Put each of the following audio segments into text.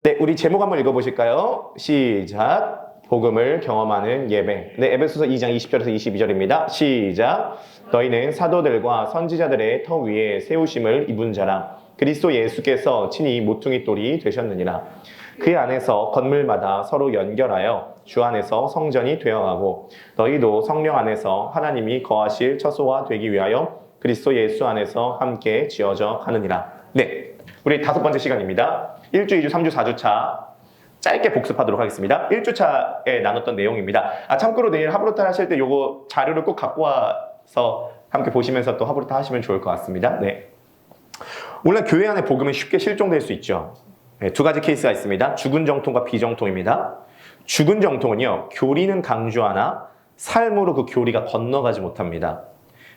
네, 우리 제목 한번 읽어보실까요? 시작. 복음을 경험하는 예배. 네, 에베소서 2장 20절에서 22절입니다. 시작. 너희는 사도들과 선지자들의 터 위에 세우심을 입은 자라. 그리스도 예수께서 친히 모퉁이 돌이 되셨느니라. 그 안에서 건물마다 서로 연결하여 주 안에서 성전이 되어가고 너희도 성령 안에서 하나님이 거하실 처소가 되기 위하여 그리스도 예수 안에서 함께 지어져 가느니라. 네, 우리 5번째 시간입니다. 1주, 2주, 3주, 4주차 짧게 복습하도록 하겠습니다. 1주차에 나눴던 내용입니다. 참고로 내일 하브루타 하실 때 요거 자료를 꼭 갖고 와서 함께 보시면서 또 하브루타 하시면 좋을 것 같습니다. 네. 오늘 교회 안에 복음은 쉽게 실종될 수 있죠. 네, 2가지 케이스가 있습니다. 죽은 정통과 비정통입니다. 죽은 정통은요, 교리는 강조하나 삶으로 그 교리가 건너가지 못합니다.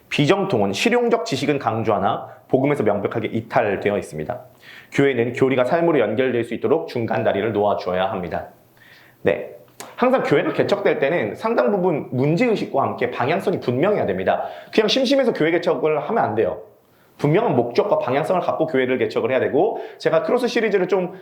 비정통은 실용적 지식은 강조하나 복음에서 명백하게 이탈되어 있습니다. 교회는 교리가 삶으로 연결될 수 있도록 중간 다리를 놓아주어야 합니다. 네, 항상 교회가 개척될 때는 상당 부분 문제의식과 함께 방향성이 분명해야 됩니다. 그냥 심심해서 교회 개척을 하면 안 돼요. 분명한 목적과 방향성을 갖고 교회를 개척을 해야 되고, 제가 크로스 시리즈를 좀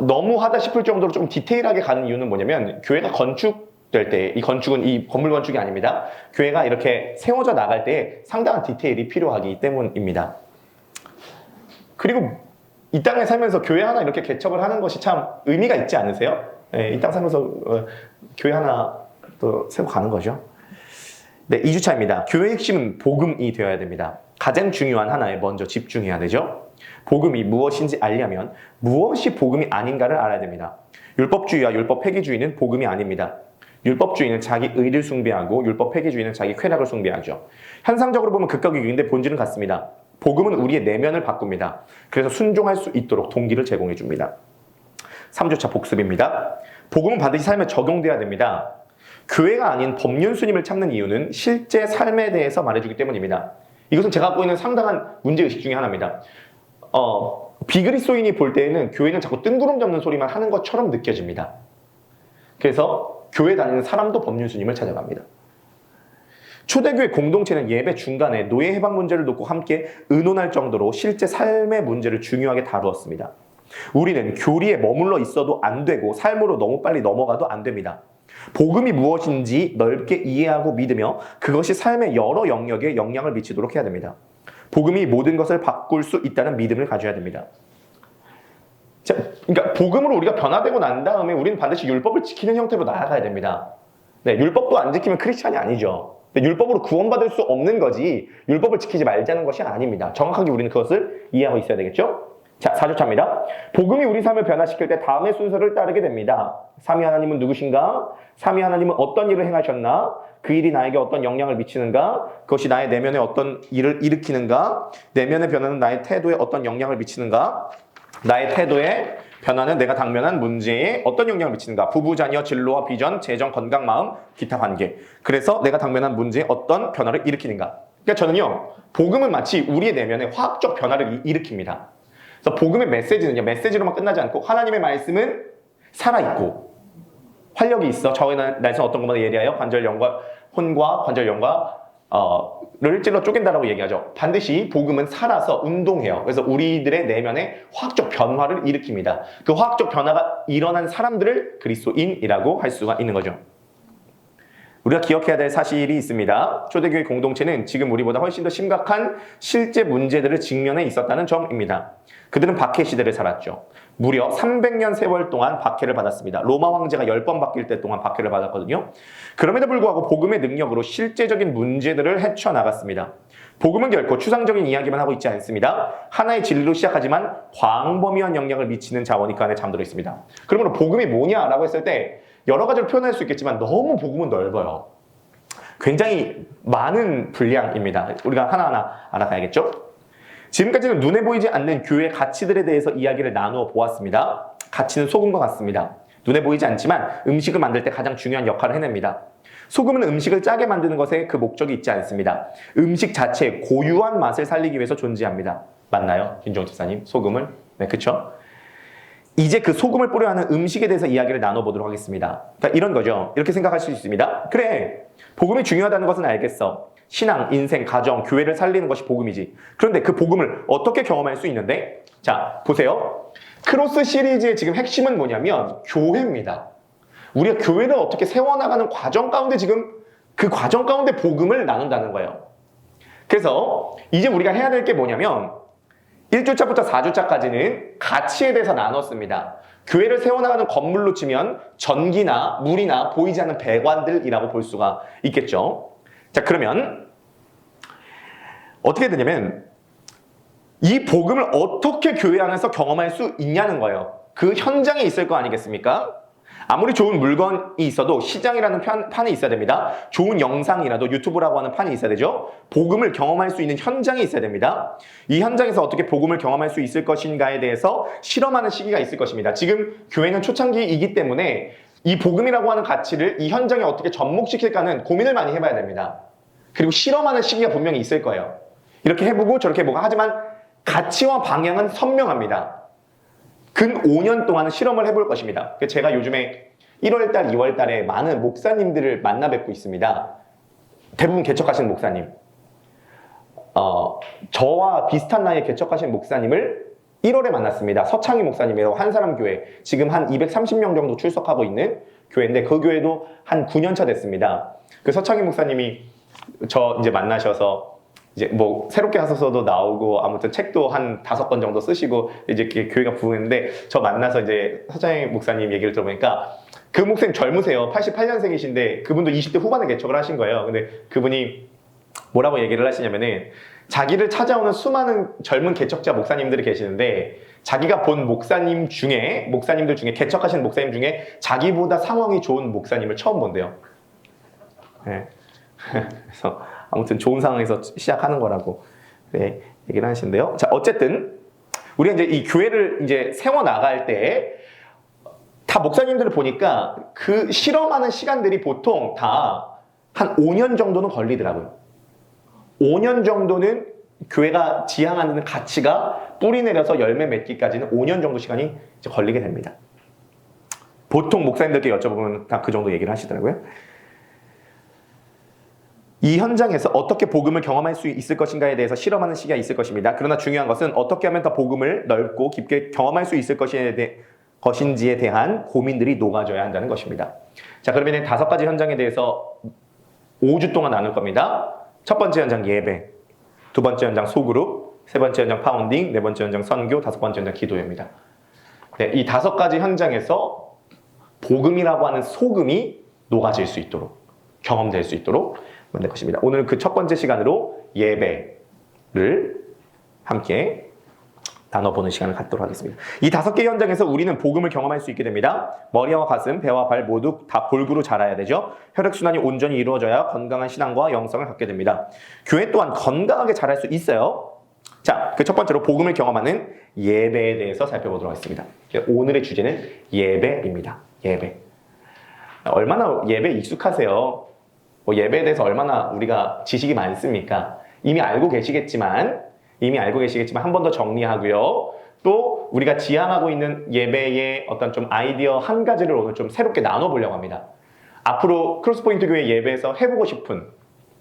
너무하다 싶을 정도로 좀 디테일하게 가는 이유는 뭐냐면, 교회가 건축될 때, 이 건축은 이 건물 건축이 아닙니다. 교회가 이렇게 세워져 나갈 때 상당한 디테일이 필요하기 때문입니다. 그리고 이 땅에 살면서 교회 하나 이렇게 개척을 하는 것이 참 의미가 있지 않으세요? 네, 이 땅 살면서 교회 하나 또 세워 가는 거죠. 네, 2주차입니다. 교회의 핵심은 복음이 되어야 됩니다. 가장 중요한 하나에 먼저 집중해야 되죠. 복음이 무엇인지 알려면 무엇이 복음이 아닌가를 알아야 됩니다. 율법주의와 율법 폐기주의는 복음이 아닙니다. 율법주의는 자기 의를 숭배하고 율법 폐기주의는 자기 쾌락을 숭배하죠. 현상적으로 보면 극과 극인데 본질은 같습니다. 복음은 우리의 내면을 바꿉니다. 그래서 순종할 수 있도록 동기를 제공해 줍니다. 3주차 복습입니다. 복음은 반드시 삶에 적용돼야 됩니다. 교회가 아닌 법륜스님을 찾는 이유는 실제 삶에 대해서 말해주기 때문입니다. 이것은 제가 갖고 있는 상당한 문제의식 중에 하나입니다. 비그리스도인이 볼 때에는 교회는 자꾸 뜬구름 잡는 소리만 하는 것처럼 느껴집니다. 그래서 교회 다니는 사람도 법륜스님을 찾아갑니다. 초대교회 공동체는 예배 중간에 노예 해방 문제를 놓고 함께 의논할 정도로 실제 삶의 문제를 중요하게 다루었습니다. 우리는 교리에 머물러 있어도 안 되고 삶으로 너무 빨리 넘어가도 안 됩니다. 복음이 무엇인지 넓게 이해하고 믿으며 그것이 삶의 여러 영역에 영향을 미치도록 해야 됩니다. 복음이 모든 것을 바꿀 수 있다는 믿음을 가져야 됩니다. 자, 그러니까 복음으로 우리가 변화되고 난 다음에 우리는 반드시 율법을 지키는 형태로 나아가야 됩니다. 네, 율법도 안 지키면 크리스찬이 아니죠. 율법으로 구원받을 수 없는 거지 율법을 지키지 말자는 것이 아닙니다. 정확하게 우리는 그것을 이해하고 있어야 되겠죠? 자, 4주차입니다. 복음이 우리 삶을 변화시킬 때 다음의 순서를 따르게 됩니다. 삼위 하나님은 누구신가? 삼위 하나님은 어떤 일을 행하셨나? 그 일이 나에게 어떤 영향을 미치는가? 그것이 나의 내면에 어떤 일을 일으키는가? 내면의 변화는 나의 태도에 어떤 영향을 미치는가? 나의 태도에 변화는 내가 당면한 문제에 어떤 영향을 미치는가? 부부, 자녀, 진로와 비전, 재정, 건강, 마음, 기타 관계. 그래서 내가 당면한 문제에 어떤 변화를 일으키는가? 그러니까 저는요, 복음은 마치 우리의 내면에 화학적 변화를 일으킵니다. 그래서 복음의 메시지는요, 메시지로만 끝나지 않고 하나님의 말씀은 살아있고 활력이 있어. 저의 날선 어떤 것마다 예리하여 관절염과 혼과 관절염과 를 찔러 쪼갠다라고 얘기하죠. 반드시 복음은 살아서 운동해요. 그래서 우리들의 내면에 화학적 변화를 일으킵니다. 그 화학적 변화가 일어난 사람들을 그리스도인이라고 할 수가 있는 거죠. 우리가 기억해야 될 사실이 있습니다. 초대교회 공동체는 지금 우리보다 훨씬 더 심각한 실제 문제들을 직면해 있었다는 점입니다. 그들은 박해 시대를 살았죠. 무려 300년 세월 동안 박해를 받았습니다. 로마 황제가 10번 바뀔 때 동안 박해를 받았거든요. 그럼에도 불구하고 복음의 능력으로 실제적인 문제들을 헤쳐나갔습니다. 복음은 결코 추상적인 이야기만 하고 있지 않습니다. 하나의 진리로 시작하지만 광범위한 영향을 미치는 자원이 그 안에 잠들어 있습니다. 그러므로 복음이 뭐냐라고 했을 때 여러 가지로 표현할 수 있겠지만 너무 복음은 넓어요. 굉장히 많은 분량입니다. 우리가 하나하나 알아가야겠죠? 지금까지는 눈에 보이지 않는 교회의 가치들에 대해서 이야기를 나누어 보았습니다. 가치는 소금과 같습니다. 눈에 보이지 않지만 음식을 만들 때 가장 중요한 역할을 해냅니다. 소금은 음식을 짜게 만드는 것에 그 목적이 있지 않습니다. 음식 자체의 고유한 맛을 살리기 위해서 존재합니다. 맞나요? 김종훈 집사님, 소금을? 네, 그쵸? 이제 그 소금을 뿌려 하는 음식에 대해서 이야기를 나눠보도록 하겠습니다. 그러니까 이런 거죠. 이렇게 생각할 수 있습니다. 그래, 복음이 중요하다는 것은 알겠어. 신앙, 인생, 가정, 교회를 살리는 것이 복음이지. 그런데 그 복음을 어떻게 경험할 수 있는데? 자, 보세요. 크로스 시리즈의 지금 핵심은 뭐냐면 교회입니다. 우리가 교회를 어떻게 세워나가는 과정 가운데 지금 그 과정 가운데 복음을 나눈다는 거예요. 그래서 이제 우리가 해야 될 게 뭐냐면 1주차부터 4주차까지는 가치에 대해서 나눴습니다. 교회를 세워나가는 건물로 치면 전기나 물이나 보이지 않는 배관들이라고 볼 수가 있겠죠. 자, 그러면 어떻게 되냐면 이 복음을 어떻게 교회 안에서 경험할 수 있냐는 거예요. 그 현장에 있을 거 아니겠습니까? 아무리 좋은 물건이 있어도 시장이라는 판이 있어야 됩니다. 좋은 영상이라도 유튜브라고 하는 판이 있어야 되죠. 복음을 경험할 수 있는 현장이 있어야 됩니다. 이 현장에서 어떻게 복음을 경험할 수 있을 것인가에 대해서 실험하는 시기가 있을 것입니다. 지금 교회는 초창기이기 때문에 이 복음이라고 하는 가치를 이 현장에 어떻게 접목시킬까는 고민을 많이 해봐야 됩니다. 그리고 실험하는 시기가 분명히 있을 거예요. 이렇게 해보고 저렇게 해보고 하지만 가치와 방향은 선명합니다. 근 5년 동안은 실험을 해볼 것입니다. 제가 요즘에 1월달, 2월달에 많은 목사님들을 만나 뵙고 있습니다. 대부분 개척하신 목사님. 저와 비슷한 나이에 개척하신 목사님을 1월에 만났습니다. 서창희 목사님이라고 한사람 교회. 지금 한 230명 정도 출석하고 있는 교회인데 그 교회도 한 9년 차 됐습니다. 그 서창희 목사님이 저 이제 만나셔서 이제 뭐 새롭게 하셔서도 나오고 아무튼 책도 한 5권 정도 쓰시고 이제 교회가 부흥했는데 저 만나서 이제 서창희 목사님 얘기를 들어보니까 그 목사님 젊으세요. 88년생이신데 그분도 20대 후반에 개척을 하신 거예요. 근데 그분이 뭐라고 얘기를 하시냐면은 자기를 찾아오는 수많은 젊은 개척자 목사님들이 계시는데 자기가 본 목사님들 중에 개척하신 목사님 중에 자기보다 상황이 좋은 목사님을 처음 본대요. 네. 그래서 아무튼 좋은 상황에서 시작하는 거라고 얘기를 하시는데요. 자, 어쨌든 우리가 이제 이 교회를 이제 세워 나갈 때 다 목사님들을 보니까 그 실험하는 시간들이 보통 다 한 5년 정도는 걸리더라고요. 5년 정도는 교회가 지향하는 가치가 뿌리 내려서 열매 맺기까지는 5년 정도 시간이 이제 걸리게 됩니다. 보통 목사님들께 여쭤보면 다 그 정도 얘기를 하시더라고요. 이 현장에서 어떻게 복음을 경험할 수 있을 것인가에 대해서 실험하는 시기가 있을 것입니다. 그러나 중요한 것은 어떻게 하면 더 복음을 넓고 깊게 경험할 수 있을 것인지에 대한 고민들이 녹아져야 한다는 것입니다. 자, 그러면 5가지 현장에 대해서 5주 동안 나눌 겁니다. 첫 번째 현장 예배, 두 번째 현장 소그룹, 세 번째 현장 파운딩, 네 번째 현장 선교, 5번째 현장 기도입니다. 네, 이 5가지 현장에서 복음이라고 하는 소금이 녹아질 수 있도록, 경험될 수 있도록 만들 것입니다. 오늘 그 첫 번째 시간으로 예배를 함께 나눠보는 시간을 갖도록 하겠습니다. 이 5개 현장에서 우리는 복음을 경험할 수 있게 됩니다. 머리와 가슴, 배와 발 모두 다 골고루 자라야 되죠. 혈액순환이 온전히 이루어져야 건강한 신앙과 영성을 갖게 됩니다. 교회 또한 건강하게 자랄 수 있어요. 자, 그 첫 번째로 복음을 경험하는 예배에 대해서 살펴보도록 하겠습니다. 오늘의 주제는 예배입니다. 예배. 얼마나 예배 익숙하세요? 뭐 예배에 대해서 얼마나 우리가 지식이 많습니까? 이미 알고 계시겠지만 한 번 더 정리하고요. 또 우리가 지향하고 있는 예배의 어떤 좀 아이디어 한 가지를 오늘 좀 새롭게 나눠보려고 합니다. 앞으로 크로스포인트 교회 예배에서 해보고 싶은,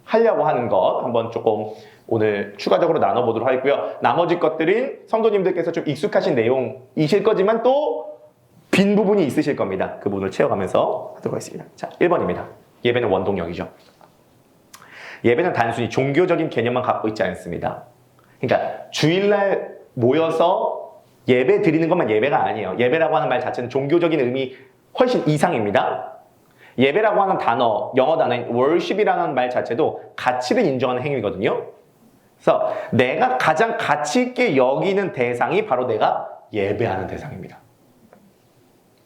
하려고 하는 것 한번 조금 오늘 추가적으로 나눠보도록 하겠고요. 나머지 것들은 성도님들께서 좀 익숙하신 내용이실 거지만 또 빈 부분이 있으실 겁니다. 그 부분을 채워가면서 하도록 하겠습니다. 자, 1번입니다. 예배는 원동력이죠. 예배는 단순히 종교적인 개념만 갖고 있지 않습니다. 그러니까 주일날 모여서 예배 드리는 것만 예배가 아니에요. 예배라고 하는 말 자체는 종교적인 의미 훨씬 이상입니다. 예배라고 하는 단어, 영어 단어인 worship이라는 말 자체도 가치를 인정하는 행위거든요. 그래서 내가 가장 가치 있게 여기는 대상이 바로 내가 예배하는 대상입니다.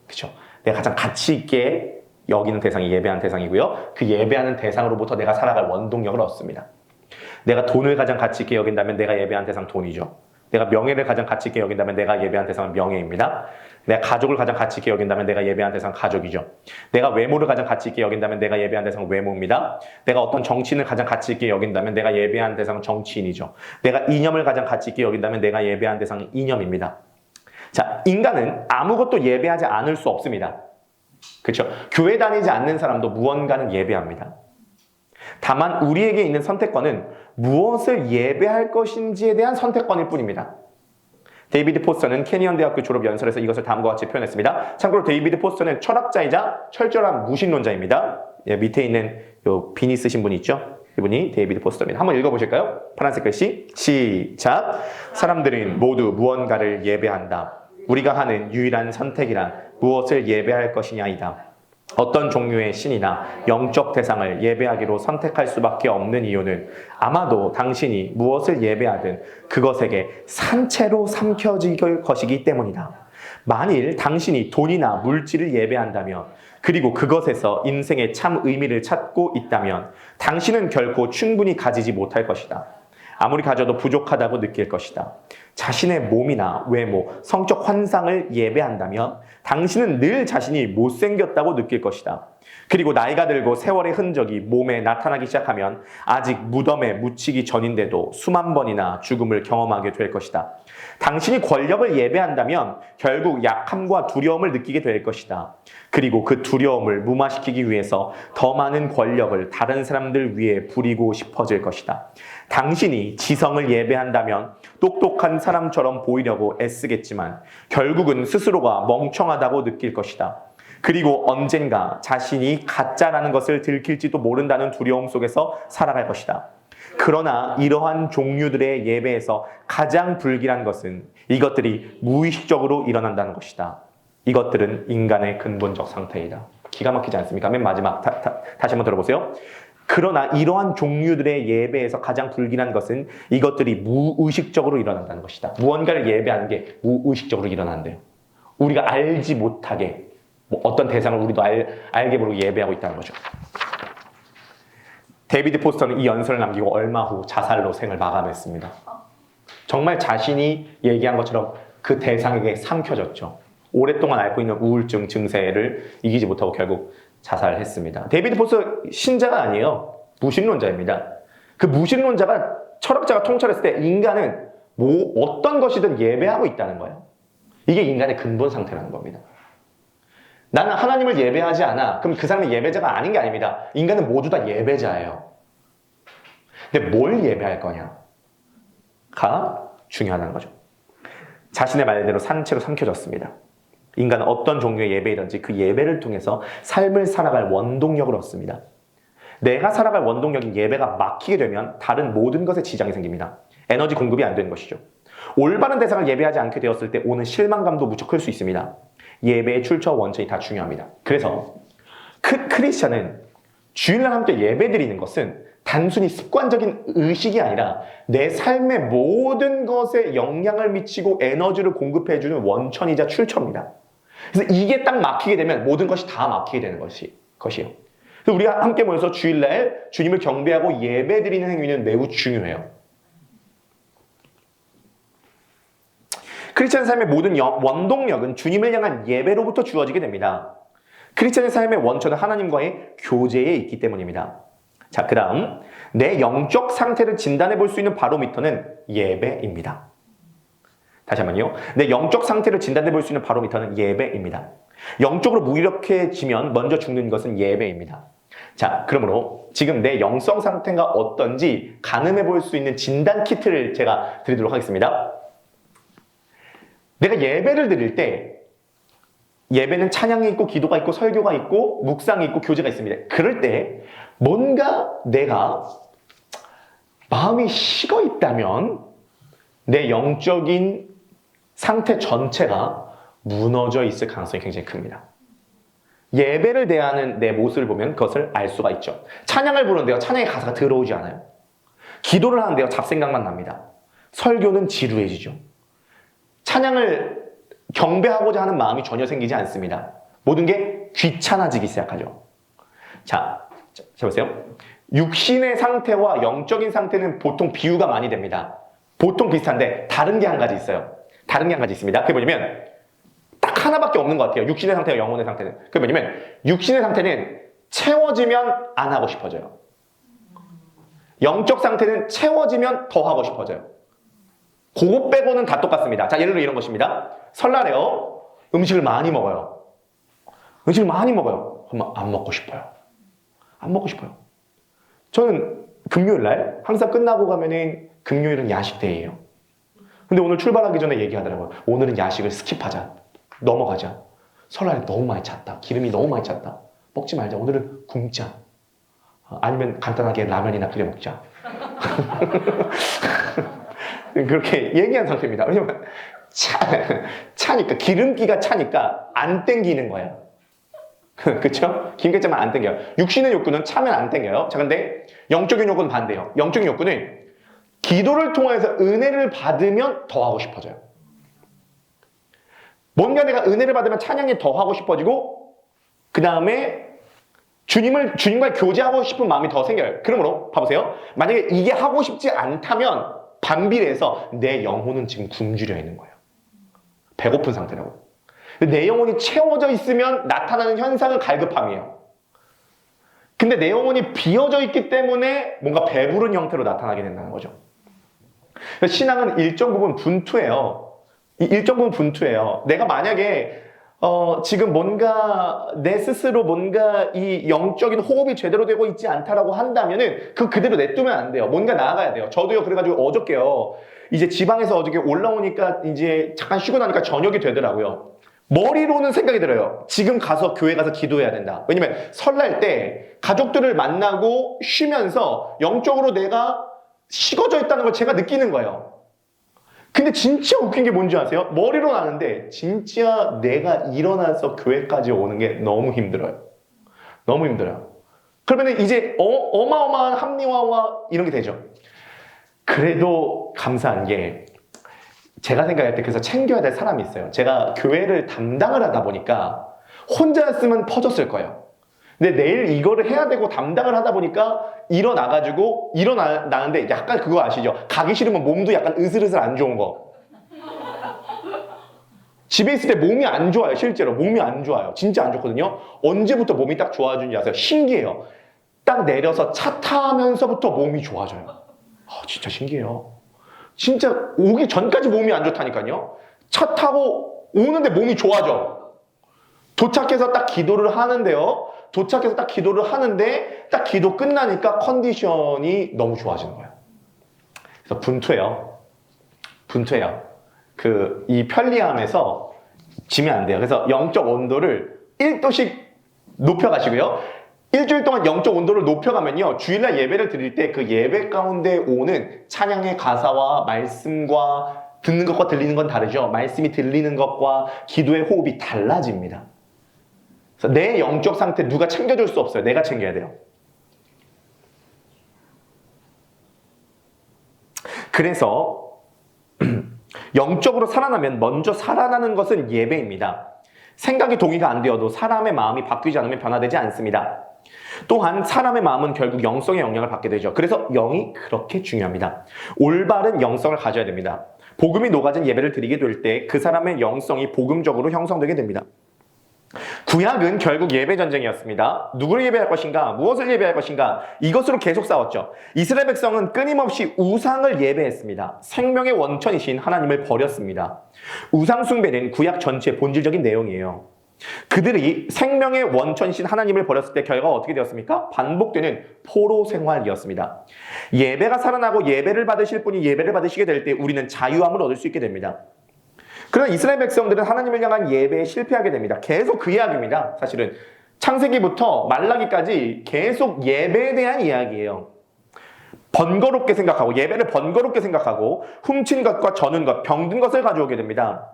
그렇죠? 내가 가장 가치 있게 여기는 대상이 예배하는 대상이고요. 그 예배하는 대상으로부터 내가 살아갈 원동력을 얻습니다. 내가 돈을 가장 가치 있게 여긴다면 내가 예배하는 대상 돈이죠. 내가 명예를 가장 가치 있게 여긴다면 내가 예배하는 대상은 명예입니다. 내가 가족을 가장 가치 있게 여긴다면 내가 예배하는 대상은 가족이죠. 내가 외모를 가장 가치 있게 여긴다면 내가 예배하는 대상은 외모입니다. 내가 어떤 정치인을 가장 가치 있게 여긴다면 내가 예배하는 대상은 정치인이죠. 내가 이념을 가장 가치 있게 여긴다면 내가 예배하는 대상은 이념입니다. 자, 인간은 아무것도 예배하지 않을 수 없습니다. 그렇죠? 교회 다니지 않는 사람도 무언가는 예배합니다. 다만 우리에게 있는 선택권은 무엇을 예배할 것인지에 대한 선택권일 뿐입니다. 데이비드 포스터는 캐니언 대학교 졸업 연설에서 이것을 다음과 같이 표현했습니다. 참고로 데이비드 포스터는 철학자이자 철저한 무신론자입니다. 예, 밑에 있는 요 비니 쓰신 분이 있죠? 이분이 데이비드 포스터입니다. 한번 읽어보실까요? 파란색 글씨 시작. 사람들은 모두 무언가를 예배한다. 우리가 하는 유일한 선택이란 무엇을 예배할 것이냐이다. 어떤 종류의 신이나 영적 대상을 예배하기로 선택할 수밖에 없는 이유는 아마도 당신이 무엇을 예배하든 그것에게 산채로 삼켜질 것이기 때문이다. 만일 당신이 돈이나 물질을 예배한다면, 그리고 그것에서 인생의 참 의미를 찾고 있다면 당신은 결코 충분히 가지지 못할 것이다. 아무리 가져도 부족하다고 느낄 것이다. 자신의 몸이나 외모, 성적 환상을 예배한다면 당신은 늘 자신이 못생겼다고 느낄 것이다. 그리고 나이가 들고 세월의 흔적이 몸에 나타나기 시작하면 아직 무덤에 묻히기 전인데도 수만 번이나 죽음을 경험하게 될 것이다. 당신이 권력을 예배한다면 결국 약함과 두려움을 느끼게 될 것이다. 그리고 그 두려움을 무마시키기 위해서 더 많은 권력을 다른 사람들 위에 부리고 싶어질 것이다. 당신이 지성을 예배한다면 똑똑한 사람처럼 보이려고 애쓰겠지만 결국은 스스로가 멍청하다고 느낄 것이다. 그리고 언젠가 자신이 가짜라는 것을 들킬지도 모른다는 두려움 속에서 살아갈 것이다. 그러나 이러한 종류들의 예배에서 가장 불길한 것은 이것들이 무의식적으로 일어난다는 것이다. 이것들은 인간의 근본적 상태이다. 기가 막히지 않습니까? 맨 마지막 다시 한번 들어보세요. 그러나 이러한 종류들의 예배에서 가장 불길한 것은 이것들이 무의식적으로 일어난다는 것이다. 무언가를 예배하는 게 무의식적으로 일어난대요. 우리가 알지 못하게 어떤 대상을 우리도 알게 모르게 예배하고 있다는 거죠. 데이비드 포스터는 이 연설을 남기고 얼마 후 자살로 생을 마감했습니다. 정말 자신이 얘기한 것처럼 그 대상에게 삼켜졌죠. 오랫동안 앓고 있는 우울증 증세를 이기지 못하고 결국 자살했습니다. 데이비드 포스터 신자가 아니에요. 무신론자입니다. 그 무신론자가 철학자가 통찰했을 때 인간은 어떤 것이든 예배하고 있다는 거예요. 이게 인간의 근본 상태라는 겁니다. 나는 하나님을 예배하지 않아. 그럼 그 사람이 예배자가 아닌 게 아닙니다. 인간은 모두 다 예배자예요. 근데 뭘 예배할 거냐가 중요하다는 거죠. 자신의 말대로 산채로 삼켜졌습니다. 인간은 어떤 종류의 예배이든지 그 예배를 통해서 삶을 살아갈 원동력을 얻습니다. 내가 살아갈 원동력인 예배가 막히게 되면 다른 모든 것에 지장이 생깁니다. 에너지 공급이 안 되는 것이죠. 올바른 대상을 예배하지 않게 되었을 때 오는 실망감도 무척 클 수 있습니다. 예배의 출처와 원천이 다 중요합니다. 그래서 크리스찬은 주일날 함께 예배드리는 것은 단순히 습관적인 의식이 아니라 내 삶의 모든 것에 영향을 미치고 에너지를 공급해주는 원천이자 출처입니다. 그래서 이게 딱 막히게 되면 모든 것이 다 막히게 되는 것이에요. 그래서 우리가 함께 모여서 주일날 주님을 경배하고 예배드리는 행위는 매우 중요해요. 크리스찬 삶의 모든 원동력은 주님을 향한 예배로부터 주어지게 됩니다. 크리스찬의 삶의 원천은 하나님과의 교제에 있기 때문입니다. 자, 그 다음 내 영적 상태를 진단해 볼 수 있는 바로미터는 예배입니다. 다시 한번요. 내 영적 상태를 진단해 볼 수 있는 바로미터는 예배입니다. 영적으로 무기력해지면 먼저 죽는 것은 예배입니다. 자, 그러므로 지금 내 영성 상태가 어떤지 가늠해 볼 수 있는 진단 키트를 제가 드리도록 하겠습니다. 내가 예배를 드릴 때 예배는 찬양이 있고 기도가 있고 설교가 있고 묵상이 있고 교제가 있습니다. 그럴 때 뭔가 내가 마음이 식어 있다면 내 영적인 상태 전체가 무너져 있을 가능성이 굉장히 큽니다. 예배를 대하는 내 모습을 보면 그것을 알 수가 있죠. 찬양을 부르는데요, 찬양의 가사가 들어오지 않아요. 기도를 하는데요, 잡생각만 납니다. 설교는 지루해지죠. 찬양을 경배하고자 하는 마음이 전혀 생기지 않습니다. 모든 게 귀찮아지기 시작하죠. 자, 보세요. 육신의 상태와 영적인 상태는 보통 비유가 많이 됩니다. 보통 비슷한데 다른 게 한 가지 있어요. 다른 게 한 가지 있습니다. 그게 뭐냐면 딱 하나밖에 없는 것 같아요. 육신의 상태와 영혼의 상태는. 그게 뭐냐면 육신의 상태는 채워지면 안 하고 싶어져요. 영적 상태는 채워지면 더 하고 싶어져요. 그거 빼고는 다 똑같습니다. 자, 예를 들어 이런 것입니다. 설날에요, 음식을 많이 먹어요. 음식을 많이 먹어요. 그러면 안 먹고 싶어요. 안 먹고 싶어요. 저는 금요일날 항상 끝나고 가면은 금요일은 야식데이예요. 근데 오늘 출발하기 전에 얘기하더라고요. 오늘은 야식을 스킵하자. 넘어가자. 설날에 너무 많이 찼다. 기름이 너무 많이 찼다. 먹지 말자. 오늘은 굶자. 아니면 간단하게 라면이나 끓여 먹자. 그렇게 얘기한 상태입니다. 왜냐면 차니까 기름기가 차니까 안 땡기는 거야. 그쵸? 기름기가 차면 안 땡겨요. 육신의 욕구는 차면 안 땡겨요. 자, 근데 영적인 욕구는 반대예요. 영적인 욕구는 기도를 통해서 은혜를 받으면 더 하고 싶어져요. 뭔가 내가 은혜를 받으면 찬양이 더 하고 싶어지고, 그 다음에 주님과 교제하고 싶은 마음이 더 생겨요. 그러므로 봐보세요. 만약에 이게 하고 싶지 않다면 반비례해서 내 영혼은 지금 굶주려 있는 거예요. 배고픈 상태라고. 내 영혼이 채워져 있으면 나타나는 현상은 갈급함이에요. 근데 내 영혼이 비어져 있기 때문에 뭔가 배부른 형태로 나타나게 된다는 거죠. 신앙은 일정 부분 분투예요. 일정 부분 분투예요. 내가 만약에 지금 뭔가 내 스스로 뭔가 이 영적인 호흡이 제대로 되고 있지 않다라고 한다면은 그대로 냅두면 안 돼요. 뭔가 나아가야 돼요. 저도요. 그래가지고 어저께요. 이제 지방에서 어저께 올라오니까 이제 잠깐 쉬고 나니까 저녁이 되더라고요. 머리로는 생각이 들어요. 지금 가서 교회 가서 기도해야 된다. 왜냐면 설날 때 가족들을 만나고 쉬면서 영적으로 내가 식어져 있다는 걸 제가 느끼는 거예요. 근데 진짜 웃긴 게 뭔지 아세요? 머리로는 아는데 진짜 내가 일어나서 교회까지 오는 게 너무 힘들어요. 너무 힘들어요. 그러면 이제 어마어마한 합리화와 이런 게 되죠. 그래도 감사한 게 제가 생각할 때 그래서 챙겨야 될 사람이 있어요. 제가 교회를 담당을 하다 보니까 혼자였으면 퍼졌을 거예요. 근데 내일 이거를 해야 되고 담당을 하다 보니까 일어나는데 약간 그거 아시죠? 가기 싫으면 몸도 약간 으슬으슬 안 좋은 거. 집에 있을 때 몸이 안 좋아요. 실제로 몸이 안 좋아요. 진짜 안 좋거든요. 언제부터 몸이 딱 좋아지는지 아세요? 신기해요. 딱 내려서 차 타면서부터 몸이 좋아져요. 진짜 신기해요. 진짜 오기 전까지 몸이 안 좋다니까요. 차 타고 오는데 몸이 좋아져. 도착해서 딱 기도를 하는데요. 도착해서 딱 기도를 하는데 딱 기도 끝나니까 컨디션이 너무 좋아지는 거예요. 그래서 분투예요. 이 편리함에서 지면 안 돼요. 그래서 영적 온도를 1도씩 높여가시고요. 일주일 동안 영적 온도를 높여가면요. 주일날 예배를 드릴 때 그 예배 가운데 오는 찬양의 가사와 말씀과 듣는 것과 들리는 건 다르죠. 말씀이 들리는 것과 기도의 호흡이 달라집니다. 그래서 내 영적 상태 누가 챙겨줄 수 없어요. 내가 챙겨야 돼요. 그래서 영적으로 살아나면 먼저 살아나는 것은 예배입니다. 생각이 동의가 안 되어도 사람의 마음이 바뀌지 않으면 변화되지 않습니다. 또한 사람의 마음은 결국 영성의 영향을 받게 되죠. 그래서 영이 그렇게 중요합니다. 올바른 영성을 가져야 됩니다. 복음이 녹아진 예배를 드리게 될 때 그 사람의 영성이 복음적으로 형성되게 됩니다. 구약은 결국 예배 전쟁이었습니다. 누구를 예배할 것인가, 무엇을 예배할 것인가, 이것으로 계속 싸웠죠. 이스라엘 백성은 끊임없이 우상을 예배했습니다. 생명의 원천이신 하나님을 버렸습니다. 우상 숭배는 구약 전체의 본질적인 내용이에요. 그들이 생명의 원천이신 하나님을 버렸을 때 결과가 어떻게 되었습니까? 반복되는 포로 생활이었습니다. 예배가 살아나고 예배를 받으실 분이 예배를 받으시게 될 때 우리는 자유함을 얻을 수 있게 됩니다. 그러나 이스라엘 백성들은 하나님을 향한 예배에 실패하게 됩니다. 계속 그 이야기입니다. 사실은 창세기부터 말라기까지 계속 예배에 대한 이야기예요. 번거롭게 생각하고 예배를 번거롭게 생각하고 훔친 것과 저는 것, 병든 것을 가져오게 됩니다.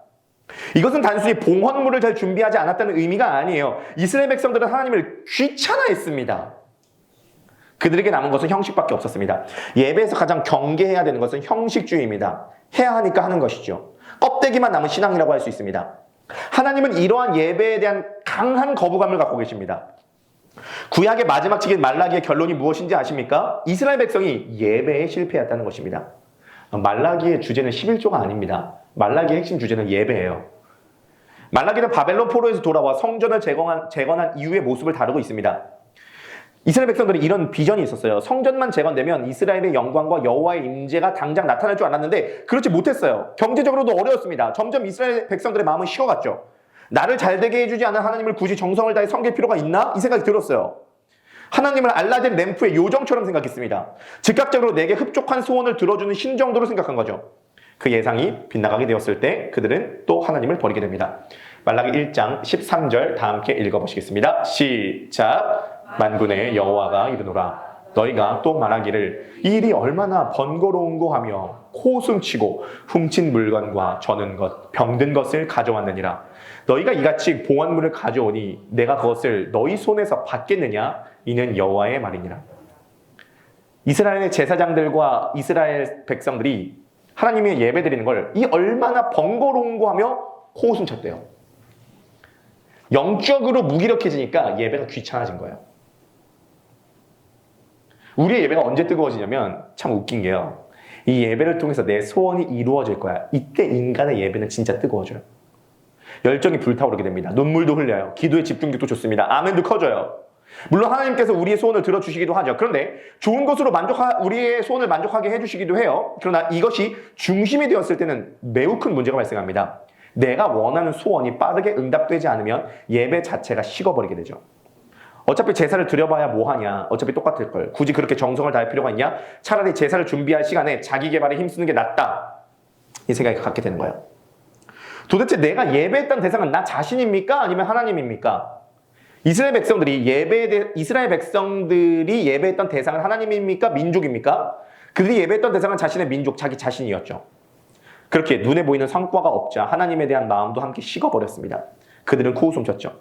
이것은 단순히 봉헌물을 잘 준비하지 않았다는 의미가 아니에요. 이스라엘 백성들은 하나님을 귀찮아했습니다. 그들에게 남은 것은 형식밖에 없었습니다. 예배에서 가장 경계해야 되는 것은 형식주의입니다. 해야 하니까 하는 것이죠. 껍데기만 남은 신앙이라고 할 수 있습니다. 하나님은 이러한 예배에 대한 강한 거부감을 갖고 계십니다. 구약의 마지막 책인 말라기의 결론이 무엇인지 아십니까? 이스라엘 백성이 예배에 실패했다는 것입니다. 말라기의 주제는 11조가 아닙니다. 말라기의 핵심 주제는 예배예요. 말라기는 바벨론 포로에서 돌아와 성전을 재건한 이후의 모습을 다루고 있습니다. 이스라엘 백성들이 이런 비전이 있었어요. 성전만 재건되면 이스라엘의 영광과 여호와의 임재가 당장 나타날 줄 알았는데 그렇지 못했어요. 경제적으로도 어려웠습니다. 점점 이스라엘 백성들의 마음은 식어갔죠. 나를 잘되게 해주지 않은 하나님을 굳이 정성을 다해 섬길 필요가 있나? 이 생각이 들었어요. 하나님을 알라딘 램프의 요정처럼 생각했습니다. 즉각적으로 내게 흡족한 소원을 들어주는 신 정도로 생각한 거죠. 그 예상이 빗나가게 되었을 때 그들은 또 하나님을 버리게 됩니다. 말라기 1장 13절 다 함께 읽어보시겠습니다. 시작. 만군의 여호와가 이르노라. 너희가 또 말하기를 이 일이 얼마나 번거로운고 하며 코숨치고 훔친 물건과 저는 것, 병든 것을 가져왔느니라. 너희가 이같이 봉헌물을 가져오니 내가 그것을 너희 손에서 받겠느냐? 이는 여호와의 말이니라. 이스라엘의 제사장들과 이스라엘 백성들이 하나님의 예배 드리는 걸 이 얼마나 번거로운고 하며 코웃음 쳤대요. 영적으로 무기력해지니까 예배가 귀찮아진 거예요. 우리의 예배가 언제 뜨거워지냐면 참 웃긴 게요. 이 예배를 통해서 내 소원이 이루어질 거야. 이때 인간의 예배는 진짜 뜨거워져요. 열정이 불타오르게 됩니다. 눈물도 흘려요. 기도의 집중력도 좋습니다. 아멘도 커져요. 물론 하나님께서 우리의 소원을 들어주시기도 하죠. 그런데 좋은 것으로 우리의 소원을 만족하게 해주시기도 해요. 그러나 이것이 중심이 되었을 때는 매우 큰 문제가 발생합니다. 내가 원하는 소원이 빠르게 응답되지 않으면 예배 자체가 식어버리게 되죠. 어차피 제사를 드려봐야 뭐하냐. 어차피 똑같을 걸. 굳이 그렇게 정성을 다할 필요가 있냐. 차라리 제사를 준비할 시간에 자기 개발에 힘쓰는 게 낫다. 이 생각이 갖게 되는 거예요. 도대체 내가 예배했던 대상은 나 자신입니까? 아니면 하나님입니까? 이스라엘 백성들이 예배했던 대상은 하나님입니까? 민족입니까? 그들이 예배했던 대상은 자신의 민족, 자기 자신이었죠. 그렇게 눈에 보이는 성과가 없자 하나님에 대한 마음도 함께 식어버렸습니다. 그들은 코웃음 쳤죠.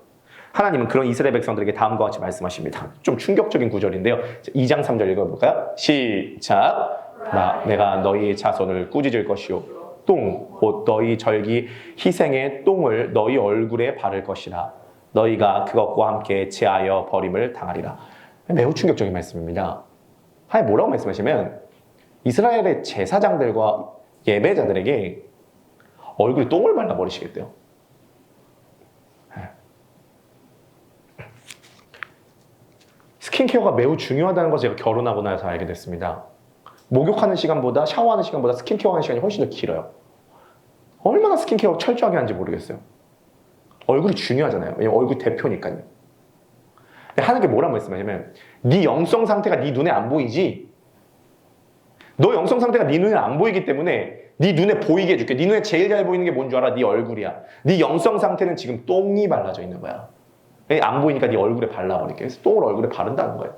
하나님은 그런 이스라엘 백성들에게 다음과 같이 말씀하십니다. 좀 충격적인 구절인데요. 2장 3절 읽어볼까요? 시작. 내가 너희 자손을 꾸짖을 것이요 똥, 곧 너희 절기 희생의 똥을 너희 얼굴에 바를 것이라. 너희가 그것과 함께 제하여 버림을 당하리라. 매우 충격적인 말씀입니다. 하나님 뭐라고 말씀하시면 이스라엘의 제사장들과 예배자들에게 얼굴에 똥을 발라버리시겠대요. 스킨케어가 매우 중요하다는 것을 제가 결혼하고 나서 알게 됐습니다. 목욕하는 시간보다 샤워하는 시간보다 스킨케어하는 시간이 훨씬 더 길어요. 얼마나 스킨케어 철저하게 하는지 모르겠어요. 얼굴이 중요하잖아요. 왜냐면 얼굴 대표니까요. 하는 게 뭐라고 말씀하냐면 네 영성 상태가 네 눈에 안 보이지? 너 영성 상태가 네 눈에 안 보이기 때문에 네 눈에 보이게 해줄게. 네 눈에 제일 잘 보이는 게 뭔 줄 알아? 네 얼굴이야. 네 영성 상태는 지금 똥이 발라져 있는 거야. 안 보이니까 네 얼굴에 발라버릴게. 그래서 똥을 얼굴에 바른다는 거예요.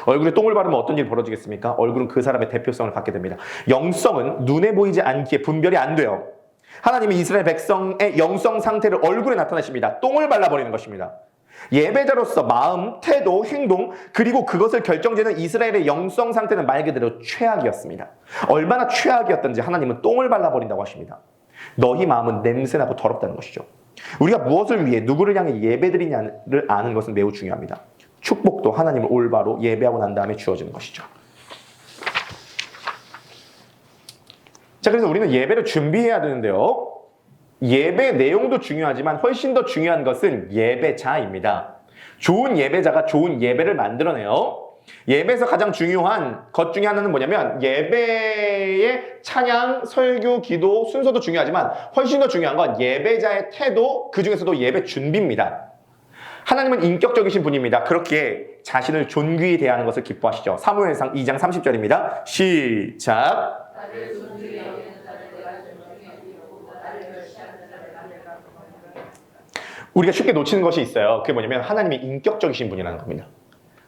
얼굴에 똥을 바르면 어떤 일이 벌어지겠습니까? 얼굴은 그 사람의 대표성을 갖게 됩니다. 영성은 눈에 보이지 않기에 분별이 안 돼요. 하나님이 이스라엘 백성의 영성 상태를 얼굴에 나타내십니다. 똥을 발라버리는 것입니다. 예배자로서 마음, 태도, 행동, 그리고 그것을 결정짓는 이스라엘의 영성 상태는 말 그대로 최악이었습니다. 얼마나 최악이었던지 하나님은 똥을 발라버린다고 하십니다. 너희 마음은 냄새나고 더럽다는 것이죠. 우리가 무엇을 위해 누구를 향해 예배드리냐를 아는 것은 매우 중요합니다. 축복도 하나님을 올바로 예배하고 난 다음에 주어지는 것이죠. 자, 그래서 우리는 예배를 준비해야 되는데요. 예배 내용도 중요하지만 훨씬 더 중요한 것은 예배자입니다. 좋은 예배자가 좋은 예배를 만들어내요. 예배에서 가장 중요한 것 중에 하나는 뭐냐면 예배의 찬양, 설교, 기도, 순서도 중요하지만 훨씬 더 중요한 건 예배자의 태도, 그 중에서도 예배 준비입니다. 하나님은 인격적이신 분입니다. 그렇게 자신을 존귀히 대하는 것을 기뻐하시죠. 사무엘상 2장 30절입니다. 시작. 우리가 쉽게 놓치는 것이 있어요. 그게 뭐냐면 하나님이 인격적이신 분이라는 겁니다.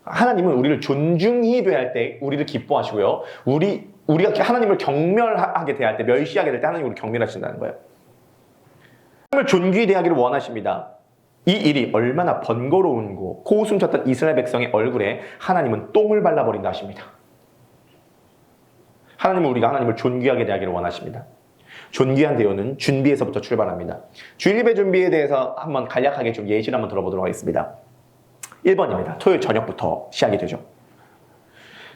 하나님은 우리를 존중히 대할 때 우리를 기뻐하시고요. 우리가 하나님을 경멸하게 대할 때, 멸시하게 될 때 하나님이 우리를 경멸하신다는 거예요. 하나님을 존귀히 대하기를 원하십니다. 이 일이 얼마나 번거로운고 코웃음 쳤던 이스라엘 백성의 얼굴에 하나님은 똥을 발라버린다 하십니다. 하나님은 우리가 하나님을 존귀하게 대하기를 원하십니다. 존귀한 대우는 준비에서부터 출발합니다. 주일 예배 준비에 대해서 한번 간략하게 좀 예시를 한번 들어보도록 하겠습니다. 1번입니다. 토요일 저녁부터 시작이 되죠.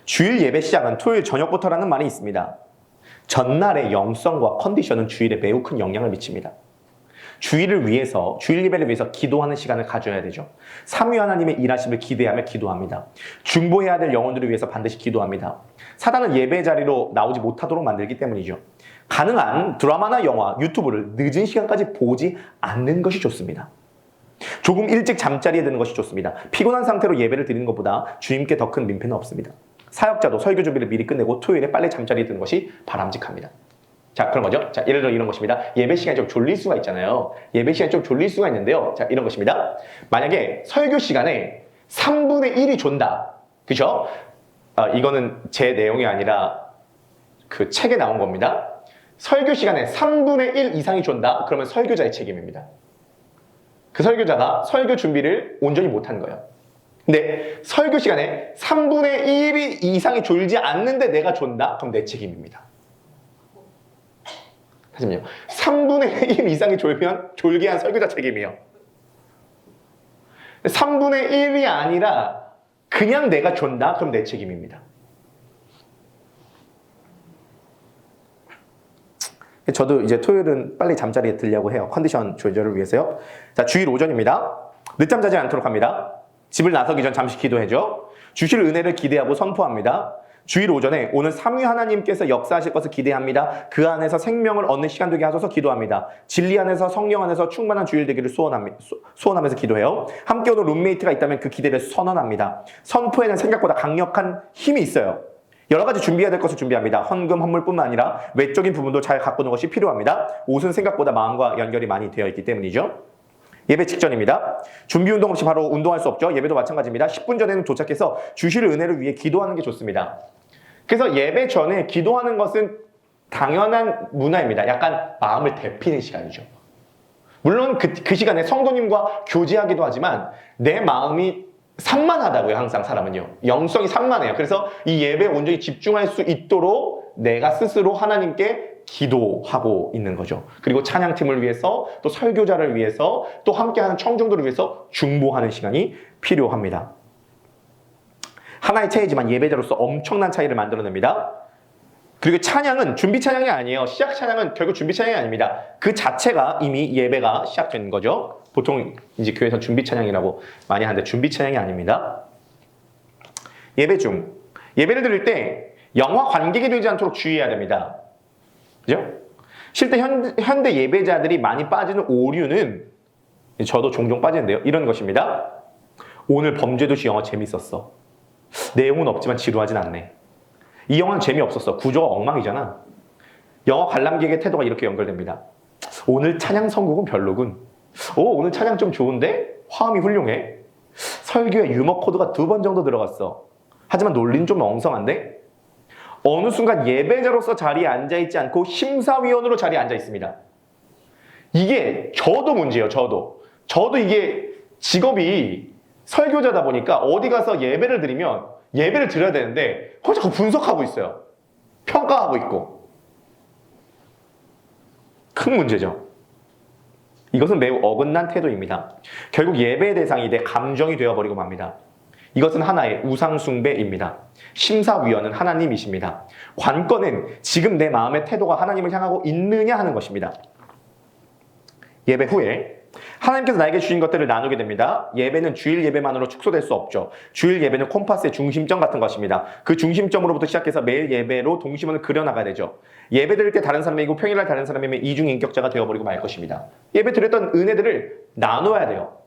주일 예배 시작은 토요일 저녁부터라는 말이 있습니다. 전날의 영성과 컨디션은 주일에 매우 큰 영향을 미칩니다. 주일 예배를 위해서 기도하는 시간을 가져야 되죠. 삼위 하나님의 일하심을 기대하며 기도합니다. 중보해야 될 영혼들을 위해서 반드시 기도합니다. 사단은 예배 자리로 나오지 못하도록 만들기 때문이죠. 가능한 드라마나 영화, 유튜브를 늦은 시간까지 보지 않는 것이 좋습니다. 조금 일찍 잠자리에 드는 것이 좋습니다. 피곤한 상태로 예배를 드리는 것보다 주님께 더 큰 민폐는 없습니다. 사역자도 설교 준비를 미리 끝내고 토요일에 빨리 잠자리에 드는 것이 바람직합니다. 자, 그런 거죠. 자, 예를 들어 이런 것입니다. 예배 시간이 좀 졸릴 수가 있잖아요. 예배 시간이 좀 졸릴 수가 있는데요. 자, 이런 것입니다. 만약에 설교 시간에 3분의 1이 존다. 그죠? 이거는 제 내용이 아니라 그 책에 나온 겁니다. 설교 시간에 3분의 1 이상이 존다. 그러면 설교자의 책임입니다. 그 설교자가 설교 준비를 온전히 못한 거예요. 근데 설교 시간에 3분의 1이 이상이 졸지 않는데 내가 존다? 그럼 내 책임입니다. 하지만요, 3분의 1 이상이 졸면 졸게 한 설교자 책임이에요. 3분의 1이 아니라 그냥 내가 존다? 그럼 내 책임입니다. 저도 이제 토요일은 빨리 잠자리에 들려고 해요. 컨디션 조절을 위해서요. 자, 주일 오전입니다. 늦잠 자지 않도록 합니다. 집을 나서기 전 잠시 기도해줘. 주실 은혜를 기대하고 선포합니다. 주일 오전에 오늘 삼위 하나님께서 역사하실 것을 기대합니다. 그 안에서 생명을 얻는 시간 되게 하소서 기도합니다. 진리 안에서 성령 안에서 충만한 주일 되기를 소원하면서 기도해요. 함께 오는 룸메이트가 있다면 그 기대를 선언합니다. 선포에는 생각보다 강력한 힘이 있어요. 여러 가지 준비해야 될 것을 준비합니다. 헌금, 헌물뿐만 아니라 외적인 부분도 잘 가꾸는 것이 필요합니다. 옷은 생각보다 마음과 연결이 많이 되어 있기 때문이죠. 예배 직전입니다. 준비 운동 없이 바로 운동할 수 없죠. 예배도 마찬가지입니다. 10분 전에는 도착해서 주실 은혜를 위해 기도하는 게 좋습니다. 그래서 예배 전에 기도하는 것은 당연한 문화입니다. 약간 마음을 데피는 시간이죠. 물론 그 시간에 성도님과 교제하기도 하지만 내 마음이 산만하다고요. 항상 사람은요. 영성이 산만해요. 그래서 이 예배에 온전히 집중할 수 있도록 내가 스스로 하나님께 기도하고 있는 거죠. 그리고 찬양팀을 위해서 또 설교자를 위해서 또 함께하는 청중들을 위해서 중보하는 시간이 필요합니다. 하나의 체이지만 예배자로서 엄청난 차이를 만들어냅니다. 그리고 찬양은 준비 찬양이 아니에요. 시작 찬양은 결국 준비 찬양이 아닙니다. 그 자체가 이미 예배가 시작된 거죠. 보통 이제 교회에서 준비 찬양이라고 많이 하는데 준비 찬양이 아닙니다. 예배 중 예배를 드릴 때 영화 관객이 되지 않도록 주의해야 됩니다. 그죠? 실제 현대 예배자들이 많이 빠지는 오류는 저도 종종 빠지는데요. 이런 것입니다. 오늘 범죄도시 영화 재밌었어. 내용은 없지만 지루하진 않네. 이 영화는 재미없었어. 구조가 엉망이잖아. 영화 관람객의 태도가 이렇게 연결됩니다. 오늘 찬양 선곡은 별로군. 오늘 찬양 좀 좋은데? 화음이 훌륭해. 설교에 유머 코드가 2번 정도 들어갔어. 하지만 논리는 좀 엉성한데? 어느 순간 예배자로서 자리에 앉아있지 않고 심사위원으로 자리에 앉아있습니다. 이게 저도 문제예요. 저도 이게 직업이 설교자다 보니까 어디 가서 예배를 드리면 예배를 드려야 되는데 자꾸 분석하고 있어요. 평가하고 있고. 큰 문제죠. 이것은 매우 어긋난 태도입니다. 결국 예배의 대상이 내 감정이 되어버리고 맙니다. 이것은 하나의 우상숭배입니다. 심사위원은 하나님이십니다. 관건은 지금 내 마음의 태도가 하나님을 향하고 있느냐 하는 것입니다. 예배 후에 하나님께서 나에게 주신 것들을 나누게 됩니다. 예배는 주일 예배만으로 축소될 수 없죠. 주일 예배는 콤파스의 중심점 같은 것입니다. 그 중심점으로부터 시작해서 매일 예배로 동심원을 그려나가야 되죠. 예배 드릴 때 다른 사람이고 평일날 다른 사람이면 이중인격자가 되어버리고 말 것입니다. 예배 드렸던 은혜들을 나눠야 돼요.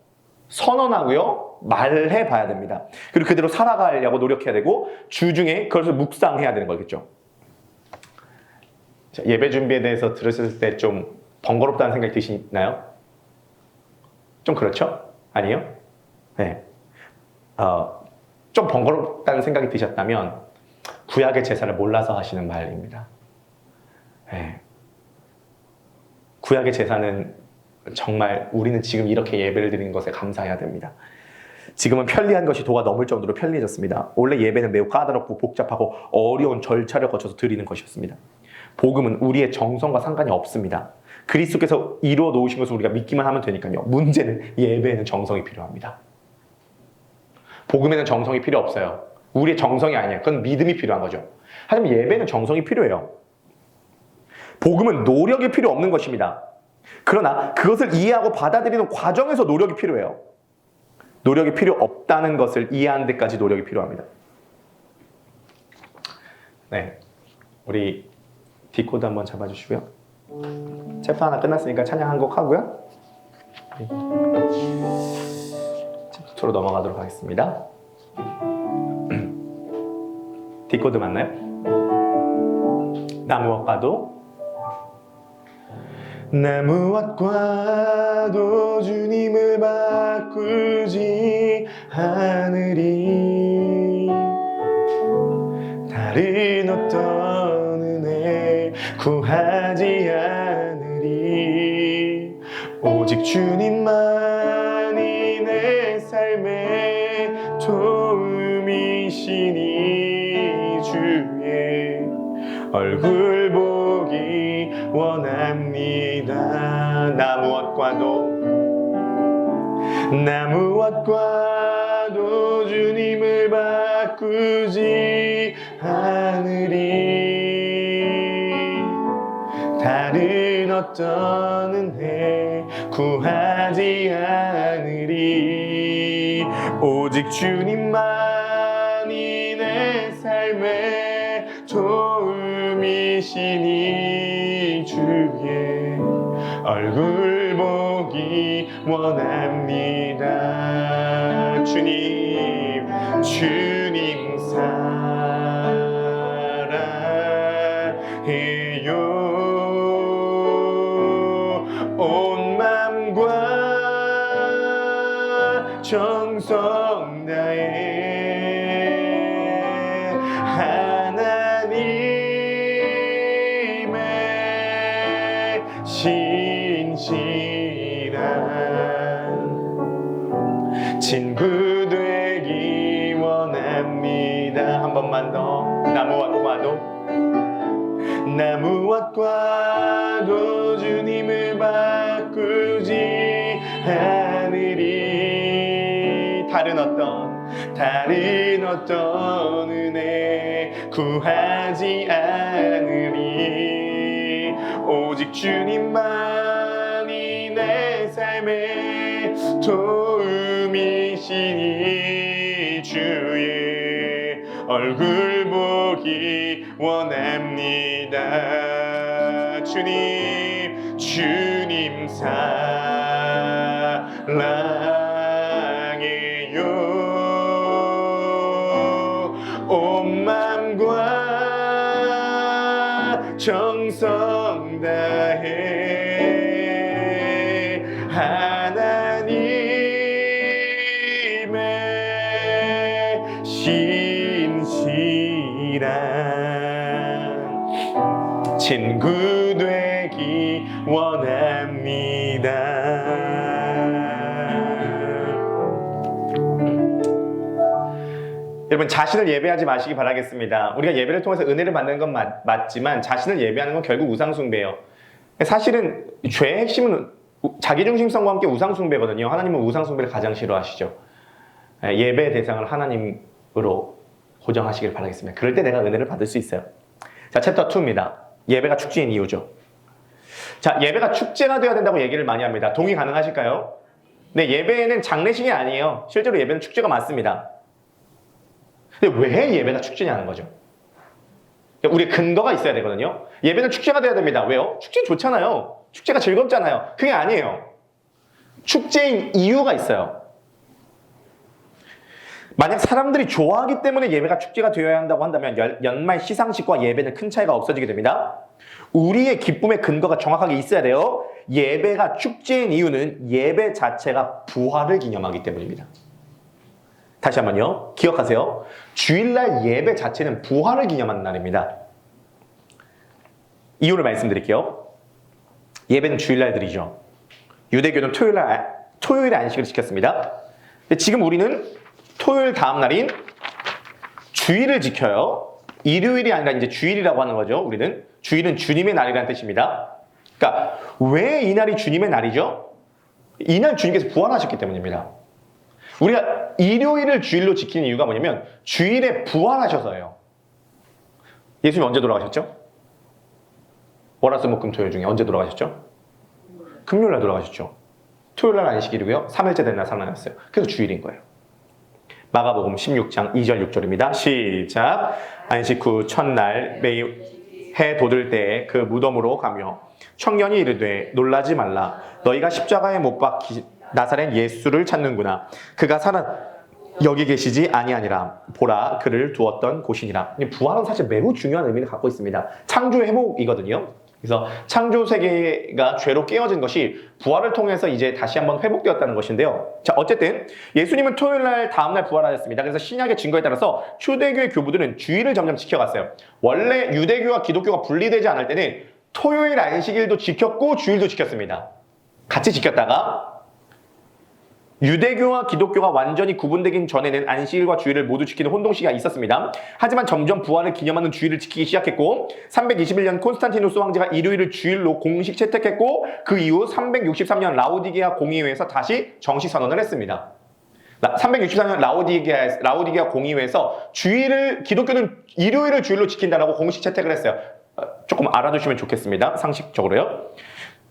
선언하고요. 말해봐야 됩니다. 그리고 그대로 살아가려고 노력해야 되고 주중에 그것을 묵상해야 되는 거겠죠. 자, 예배 준비에 대해서 들으셨을 때 좀 번거롭다는 생각이 드시나요? 좀 그렇죠? 아니요? 네. 좀 번거롭다는 생각이 드셨다면 구약의 제사를 몰라서 하시는 말입니다. 네. 구약의 제사는 정말 우리는 지금 이렇게 예배를 드리는 것에 감사해야 됩니다. 지금은 편리한 것이 도가 넘을 정도로 편리해졌습니다. 원래 예배는 매우 까다롭고 복잡하고 어려운 절차를 거쳐서 드리는 것이었습니다. 복음은 우리의 정성과 상관이 없습니다. 그리스도께서 이루어 놓으신 것을 우리가 믿기만 하면 되니까요. 문제는 예배에는 정성이 필요합니다. 복음에는 정성이 필요 없어요. 우리의 정성이 아니에요. 그건 믿음이 필요한 거죠. 하지만 예배는 정성이 필요해요. 복음은 노력이 필요 없는 것입니다. 그러나 그것을 이해하고 받아들이는 과정에서 노력이 필요해요. 노력이 필요 없다는 것을 이해하는 데까지 노력이 필요합니다. 네, 우리 디코드 한번 잡아주시고요. 챕터 하나 끝났으니까 찬양 한 곡 하고요. 챕터 2로 넘어가도록 하겠습니다. D코드 맞나요? 나무와과도 나무와과도 주님을 바꾸지 않으리. 다른 어떤 은혜 구하지 않으리. 오직 주님만이 내 삶의 도움이시니 주의 얼굴 보기 원합니다. 나무와과도 주님을 바꾸지 않으리. 다른 어떤 은혜 구하지 않으리. 오직 주님만이 내 삶의 도움이시니 주의 얼굴 보기 원합니다. 주님 사랑해요. 온 맘과 정성 다해 하나님의 신실한 친구 되기 원합니다. 한 번만 더. 나무와과도 주님을 바꾸지 않으리. 다른 어떤 은혜 구하지 않으리. 오직 주님만이 내 삶의 도움이시니 주의 얼굴 보기 원합니다. 주님 사랑해요. 온 맘과 정성 다해 하나님의 신실한 친구 되기 원합니다. 여러분, 자신을 예배하지 마시기 바라겠습니다. 우리가 예배를 통해서 은혜를 받는 건 맞지만 자신을 예배하는 건 결국 우상숭배예요. 사실은 죄의 핵심은 자기중심성과 함께 우상숭배거든요. 하나님은 우상숭배를 가장 싫어하시죠. 예배 대상을 하나님으로 고정하시길 바라겠습니다. 그럴 때 내가 은혜를 받을 수 있어요. 자, 챕터 2입니다. 예배가 축제인 이유죠. 자, 예배가 축제가 되어야 된다고 얘기를 많이 합니다. 동의 가능하실까요? 네, 예배는 장례식이 아니에요. 실제로 예배는 축제가 맞습니다. 근데 왜 예배가 축제냐는 거죠. 우리 근거가 있어야 되거든요. 예배는 축제가 돼야 됩니다. 왜요? 축제 좋잖아요. 축제가 즐겁잖아요. 그게 아니에요. 축제인 이유가 있어요. 만약 사람들이 좋아하기 때문에 예배가 축제가 되어야 한다고 한다면 연말 시상식과 예배는 큰 차이가 없어지게 됩니다. 우리의 기쁨의 근거가 정확하게 있어야 돼요. 예배가 축제인 이유는 예배 자체가 부활을 기념하기 때문입니다. 다시 한번요. 기억하세요. 주일날 예배 자체는 부활을 기념하는 날입니다. 이유를 말씀드릴게요. 예배는 주일날 드리죠. 유대교는 토요일에 안식을 지켰습니다. 근데 지금 우리는 토요일 다음 날인 주일을 지켜요. 일요일이 아니라 이제 주일이라고 하는 거죠. 우리는 주일은 주님의 날이라는 뜻입니다. 그러니까 왜 이 날이 주님의 날이죠? 이날 주님께서 부활하셨기 때문입니다. 우리가 일요일을 주일로 지키는 이유가 뭐냐면 주일에 부활하셔서예요. 예수님 언제 돌아가셨죠? 월화수목금토일 중에 언제 돌아가셨죠? 금요일날 돌아가셨죠. 토요일날 안식일이고요. 3일째 된 날 살아나셨어요. 그래서 주일인 거예요. 마가복음 16장 2절 6절입니다. 시작. 안식 후 첫날 매일 해 돋을 때에 그 무덤으로 가며 청년이 이르되 놀라지 말라. 너희가 십자가에 못 박힌 나사렛 예수를 찾는구나. 그가 여기 계시지 아니하니라. 보라 그를 두었던 곳이니라. 부활은 사실 매우 중요한 의미를 갖고 있습니다. 창조 회복이거든요. 그래서 창조 세계가 죄로 깨어진 것이 부활을 통해서 이제 다시 한번 회복되었다는 것인데요. 자, 어쨌든 예수님은 토요일 날 다음 날 부활하셨습니다. 그래서 신약의 증거에 따라서 초대교회 교부들은 주일을 점점 지켜갔어요. 원래 유대교와 기독교가 분리되지 않을 때는 토요일 안식일도 지켰고 주일도 지켰습니다. 같이 지켰다가 유대교와 기독교가 완전히 구분되긴 전에는 안식일과 주일을 모두 지키는 혼동시기가 있었습니다. 하지만 점점 부활을 기념하는 주일을 지키기 시작했고 321년 콘스탄티누스 황제가 일요일을 주일로 공식 채택했고 그 이후 363년 라오디게아 공의회에서 다시 정식 선언을 했습니다. 364년 라오디게아 공의회에서 기독교는 일요일을 주일로 지킨다라고 공식 채택을 했어요. 조금 알아두시면 좋겠습니다. 상식적으로요.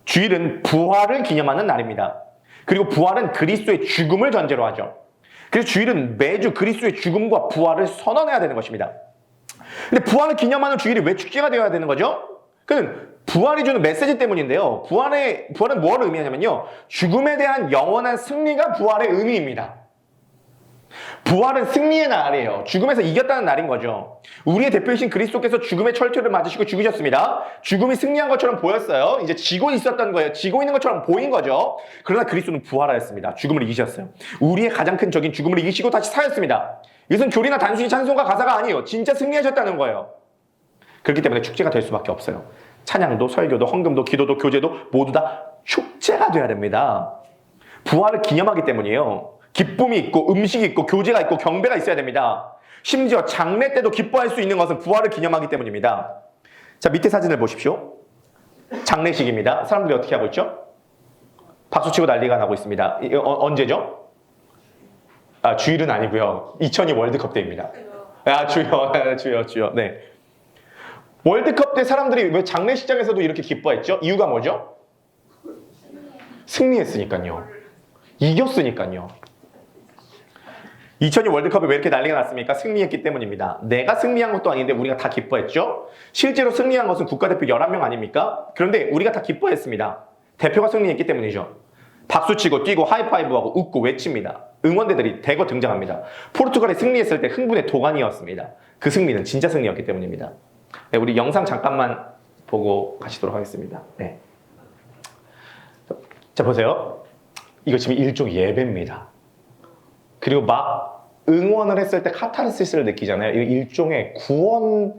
주일은 부활을 기념하는 날입니다. 그리고 부활은 그리스도의 죽음을 전제로 하죠. 그래서 주일은 매주 그리스도의 죽음과 부활을 선언해야 되는 것입니다. 근데 부활을 기념하는 주일이 왜 축제가 되어야 되는 거죠? 그는 부활이 주는 메시지 때문인데요. 부활은 뭐를 의미하냐면요. 죽음에 대한 영원한 승리가 부활의 의미입니다. 부활은 승리의 날이에요. 죽음에서 이겼다는 날인 거죠. 우리의 대표이신 그리스도께서 죽음의 철퇴를 맞으시고 죽으셨습니다. 죽음이 승리한 것처럼 보였어요. 이제 지고 있었던 거예요. 지고 있는 것처럼 보인 거죠. 그러나 그리스도는 부활하였습니다. 죽음을 이기셨어요. 우리의 가장 큰 적인 죽음을 이기시고 다시 사였습니다. 이것은 교리나 단순히 찬송과 가사가 아니에요. 진짜 승리하셨다는 거예요. 그렇기 때문에 축제가 될 수밖에 없어요. 찬양도 설교도 헌금도 기도도 교제도 모두 다 축제가 돼야 됩니다. 부활을 기념하기 때문이에요. 기쁨이 있고 음식이 있고 교제가 있고 경배가 있어야 됩니다. 심지어 장례 때도 기뻐할 수 있는 것은 부활을 기념하기 때문입니다. 자, 밑에 사진을 보십시오. 장례식입니다. 사람들이 어떻게 하고 있죠? 박수치고 난리가 나고 있습니다. 언제죠? 주일은 아니고요. 2002 월드컵 때입니다. 주요. 네. 월드컵 때 사람들이 왜 장례식장에서도 이렇게 기뻐했죠? 이유가 뭐죠? 승리했으니까요. 이겼으니까요. 2002 월드컵에 왜 이렇게 난리가 났습니까? 승리했기 때문입니다. 내가 승리한 것도 아닌데 우리가 다 기뻐했죠? 실제로 승리한 것은 국가대표 11명 아닙니까? 그런데 우리가 다 기뻐했습니다. 대표가 승리했기 때문이죠. 박수치고 뛰고 하이파이브하고 웃고 외칩니다. 응원대들이 대거 등장합니다. 포르투갈이 승리했을 때 흥분의 도가니였습니다. 그 승리는 진짜 승리였기 때문입니다. 네, 우리 영상 잠깐만 보고 가시도록 하겠습니다. 네. 자, 보세요. 이거 지금 일종의 예배입니다. 그리고 막 응원을 했을 때 카타르시스를 느끼잖아요. 이거 일종의 구원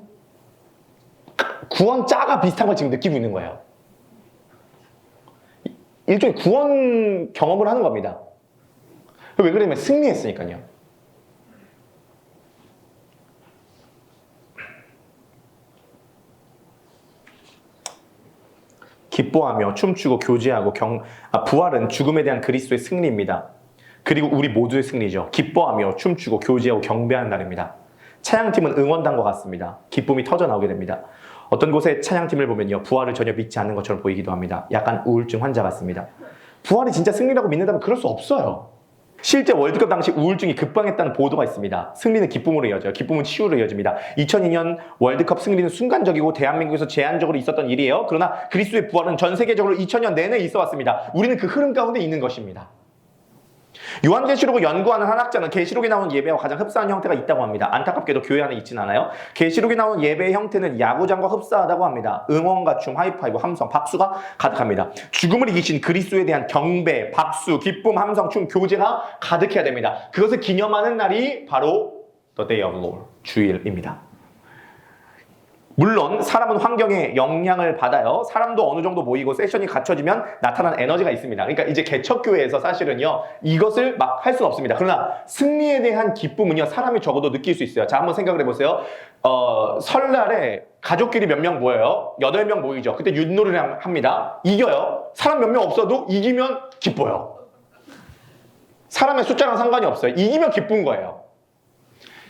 짜가 비슷한 걸 지금 느끼고 있는 거예요. 일종의 구원 경험을 하는 겁니다. 왜 그러냐면 승리했으니까요. 기뻐하며 춤추고 교제하고 부활은 죽음에 대한 그리스도의 승리입니다. 그리고 우리 모두의 승리죠. 기뻐하며 춤추고 교제하고 경배하는 날입니다. 찬양팀은 응원단과 같습니다. 기쁨이 터져나오게 됩니다. 어떤 곳에 찬양팀을 보면요. 부활을 전혀 믿지 않는 것처럼 보이기도 합니다. 약간 우울증 환자 같습니다. 부활이 진짜 승리라고 믿는다면 그럴 수 없어요. 실제 월드컵 당시 우울증이 급방했다는 보도가 있습니다. 승리는 기쁨으로 이어져요. 기쁨은 치유로 이어집니다. 2002년 월드컵 승리는 순간적이고 대한민국에서 제한적으로 있었던 일이에요. 그러나 그리스도의 부활은 전 세계적으로 2000년 내내 있어 왔습니다. 우리는 그 흐름 가운데 있는 것입니다. 요한계시록을 연구하는 한 학자는 계시록에 나오는 예배와 가장 흡사한 형태가 있다고 합니다. 안타깝게도 교회 안에 있진 않아요. 계시록에 나오는 예배의 형태는 야구장과 흡사하다고 합니다. 응원과 춤, 하이파이브, 함성, 박수가 가득합니다. 죽음을 이기신 그리스도에 대한 경배, 박수, 기쁨, 함성, 춤, 교제가 가득해야 됩니다. 그것을 기념하는 날이 바로 The Day of the Lord, 주일입니다. 물론 사람은 환경에 영향을 받아요. 사람도 어느 정도 모이고 세션이 갖춰지면 나타나는 에너지가 있습니다. 그러니까 이제 개척교회에서 사실은요, 이것을 막 할 수는 없습니다. 그러나 승리에 대한 기쁨은요, 사람이 적어도 느낄 수 있어요. 자, 한번 생각을 해보세요. 설날에 가족끼리 몇 명 모여요? 8명 모이죠. 그때 윷놀이를 합니다. 이겨요. 사람 몇 명 없어도 이기면 기뻐요. 사람의 숫자랑 상관이 없어요. 이기면 기쁜 거예요.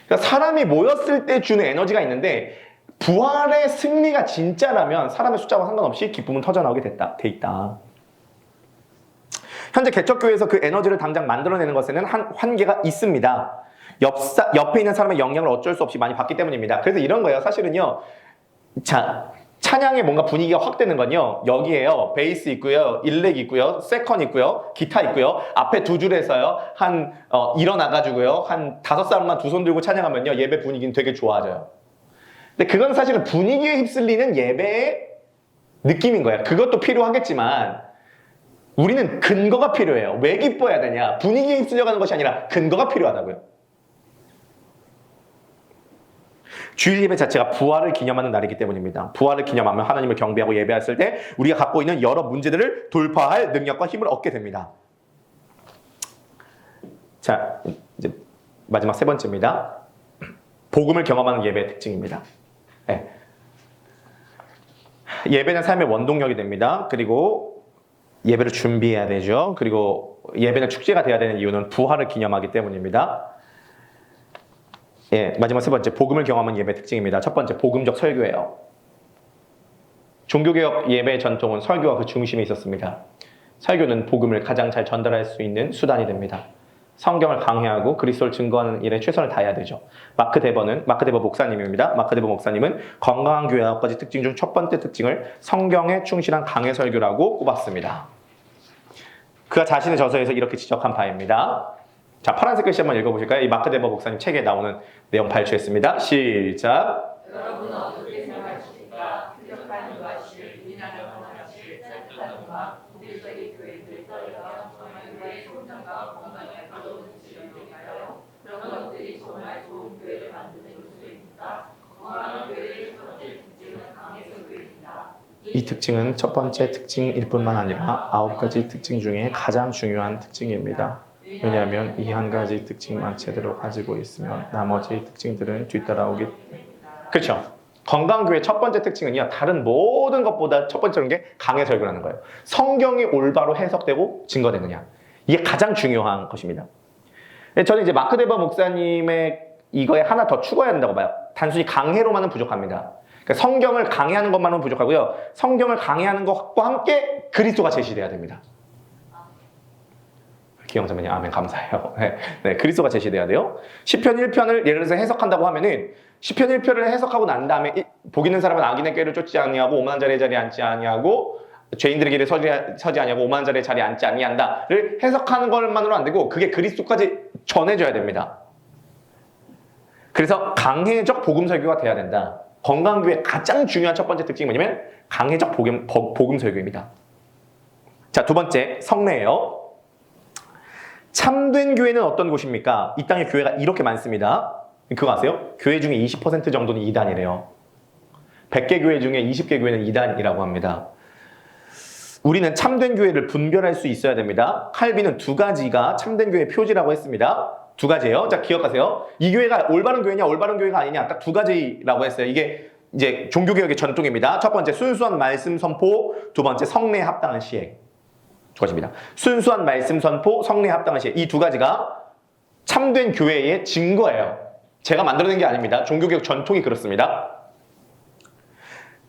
그러니까 사람이 모였을 때 주는 에너지가 있는데 부활의 승리가 진짜라면 사람의 숫자와 상관없이 기쁨은 터져나오게 돼 있다. 현재 개척교회에서 그 에너지를 당장 만들어내는 것에는 한계가 있습니다. 옆에 있는 사람의 영향을 어쩔 수 없이 많이 받기 때문입니다. 그래서 이런 거예요. 사실은요. 자, 찬양의 뭔가 분위기가 확 되는 건요. 여기에요. 베이스 있고요. 일렉 있고요. 세컨 있고요. 기타 있고요. 앞에 두 줄에서요. 일어나가지고요. 한 5사람만 두 손 들고 찬양하면요. 예배 분위기는 되게 좋아져요. 근데 그건 사실은 분위기에 휩쓸리는 예배의 느낌인 거예요. 그것도 필요하겠지만 우리는 근거가 필요해요. 왜 기뻐해야 되냐? 분위기에 휩쓸려가는 것이 아니라 근거가 필요하다고요. 주일 예배 자체가 부활을 기념하는 날이기 때문입니다. 부활을 기념하면 하나님을 경배하고 예배했을 때 우리가 갖고 있는 여러 문제들을 돌파할 능력과 힘을 얻게 됩니다. 자, 이제 마지막 세 번째입니다. 복음을 경험하는 예배의 특징입니다. 네. 예배는 삶의 원동력이 됩니다. 그리고 예배를 준비해야 되죠. 그리고 예배는 축제가 돼야 되는 이유는 부활을 기념하기 때문입니다. 예, 마지막 세 번째, 복음을 경험한 예배 특징입니다. 첫 번째, 복음적 설교예요. 종교개혁 예배 전통은 설교가 그 중심에 있었습니다. 설교는 복음을 가장 잘 전달할 수 있는 수단이 됩니다. 성경을 강해하고 그리스도를 증거하는 일에 최선을 다해야 되죠. 마크 데버 목사님입니다. 마크 데버 목사님은 건강한 교회 9가지 특징 중 첫 번째 특징을 성경에 충실한 강해 설교라고 꼽았습니다. 그가 자신의 저서에서 이렇게 지적한 바입니다. 자, 파란색 글씨 한번 읽어보실까요? 이 마크 데버 목사님 책에 나오는 내용 발췌했습니다. 시작. 여러분은 어떻게 생각하십니까? 부족한 것을 유인하는 것을 생각하는 것, 우리들의 교회들 떠나가 교회의 성장과 건강을 가져오는 지점일까요? 그런 것들이 정말 좋은 교회를 만드는 요소입니다. 건강한 교회의 첫 번째 특징은 강해 설교입니다. 이 특징은 첫 번째 특징일 뿐만 아니라 9가지 특징 중에 가장 중요한 특징입니다. 왜냐하면 이 한 가지 특징만 제대로 가지고 있으면 나머지 특징들은 뒤따라오기 때문에. 그렇죠. 건강교회 첫 번째 특징은요, 다른 모든 것보다 첫 번째는 게 강해 설교라는 거예요. 성경이 올바로 해석되고 증거되느냐. 이게 가장 중요한 것입니다. 저는 이제 마크 데버 목사님의 이거에 하나 더 추가해야 된다고 봐요. 단순히 강해로만은 부족합니다. 그러니까 성경을 강해하는 것만은 부족하고요. 성경을 강해하는 것과 함께 그리스도가 제시돼야 됩니다. 기영자매님 아멘 감사해요. 네, 그리스도가 제시돼야 돼요. 시편 1편을 예를 들어서 해석한다고 하면은 시편 1편을 해석하고 난 다음에 복 있는 사람은 악인의 꾀를 쫓지 아니하고 오만한 자리에 자리에 앉지 아니하고 죄인들의 길에 서지 아니하고 오만한 자리에 자리에 앉지 아니한다를 해석하는 것만으로 안 되고 그게 그리스도까지 전해져야 됩니다. 그래서 강해적 복음 설교가 돼야 된다. 건강교회의 가장 중요한 첫 번째 특징이 뭐냐면 강해적 복음 설교입니다. 자, 두 번째 성례예요. 참된 교회는 어떤 곳입니까? 이 땅에 교회가 이렇게 많습니다. 그거 아세요? 교회 중에 20% 정도는 이단이래요. 100개 교회 중에 20개 교회는 이단이라고 합니다. 우리는 참된 교회를 분별할 수 있어야 됩니다. 칼빈은 2가지가 참된 교회의 표지라고 했습니다. 2가지예요. 자, 기억하세요. 이 교회가 올바른 교회냐 올바른 교회가 아니냐 딱 2가지라고 했어요. 이게 이제 종교개혁의 전통입니다. 첫 번째 순수한 말씀 선포, 두 번째 성례에 합당한 시행. 2가지입니다. 순수한 말씀 선포, 성례에 합당한 시행. 이 2가지가 참된 교회의 증거예요. 제가 만들어낸 게 아닙니다. 종교개혁 전통이 그렇습니다.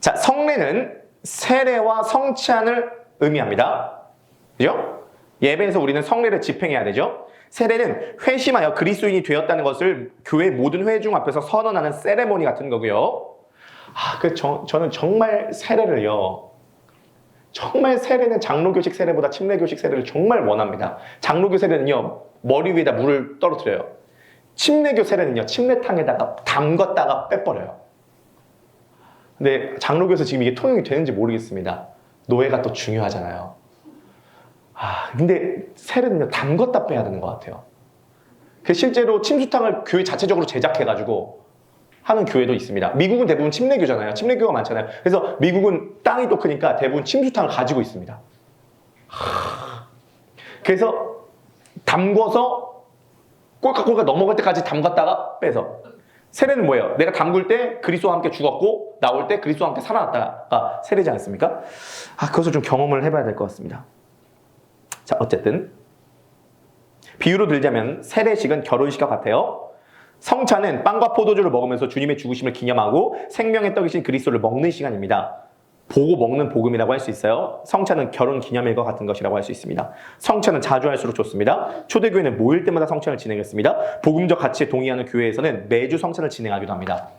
자, 성례는 세례와 성찬을 의미합니다. 그죠? 예배에서 우리는 성례를 집행해야 되죠. 세례는 회심하여 그리스도인이 되었다는 것을 교회 모든 회중 앞에서 선언하는 세레모니 같은 거고요. 저는 정말 세례를요. 정말 세례는 장로교식 세례보다 침례교식 세례를 정말 원합니다. 장로교 세례는요, 머리 위에다 물을 떨어뜨려요. 침례교 세례는요, 침례탕에다가 담갔다가 빼버려요. 근데 장로교에서 지금 이게 통용이 되는지 모르겠습니다. 노예가 또 중요하잖아요. 근데 세례는요, 담갔다 빼야 되는 것 같아요. 실제로 침수탕을 교회 자체적으로 제작해가지고 하는 교회도 있습니다. 미국은 대부분 침례교잖아요. 침례교가 많잖아요. 그래서 미국은 땅이 또 크니까 대부분 침수탕을 가지고 있습니다. 그래서 담궈서 꼴깍꼴깍 넘어갈 때까지 담갔다가 빼서. 세례는 뭐예요? 내가 담글 때 그리스도와 함께 죽었고 나올 때 그리스도와 함께 살아났다가 세례지 않습니까? 그것을 좀 경험을 해봐야 될 것 같습니다. 자, 어쨌든 비유로 들자면 세례식은 결혼식과 같아요. 성찬은 빵과 포도주를 먹으면서 주님의 죽으심을 기념하고 생명의 떡이신 그리스도를 먹는 시간입니다. 보고 먹는 복음이라고 할 수 있어요. 성찬은 결혼 기념일과 같은 것이라고 할 수 있습니다. 성찬은 자주 할수록 좋습니다. 초대교회는 모일 때마다 성찬을 진행했습니다. 복음적 가치에 동의하는 교회에서는 매주 성찬을 진행하기도 합니다.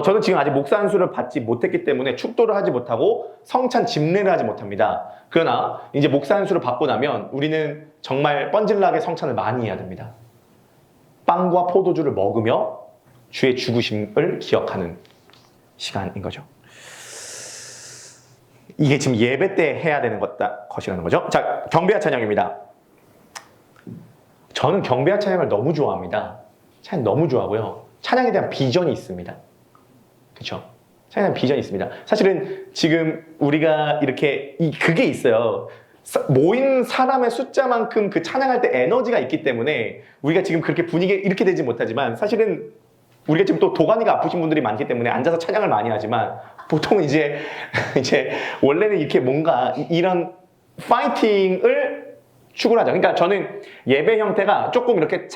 저는 지금 아직 목사 안수를 받지 못했기 때문에 축도를 하지 못하고 성찬 집례를 하지 못합니다. 그러나 이제 목사 안수를 받고 나면 우리는 정말 뻔질나게 성찬을 많이 해야 됩니다. 빵과 포도주를 먹으며 주의 죽으심을 기억하는 시간인 거죠. 이게 지금 예배 때 해야 되는 것이라는 거죠. 자, 경배와 찬양입니다. 저는 경배와 찬양을 너무 좋아합니다. 찬양 너무 좋아하고요. 찬양에 대한 비전이 있습니다. 그렇죠? 찬양에 대한 비전이 있습니다. 사실은 지금 우리가 이렇게 그게 있어요. 모인 사람의 숫자만큼 그 찬양할 때 에너지가 있기 때문에 우리가 지금 그렇게 분위기 이렇게 되지 못하지만 사실은 우리가 지금 또 도가니가 아프신 분들이 많기 때문에 앉아서 찬양을 많이 하지만 보통은 이제 원래는 이렇게 뭔가 이런 파이팅을 추구를 하죠. 그러니까 저는 예배 형태가 조금 이렇게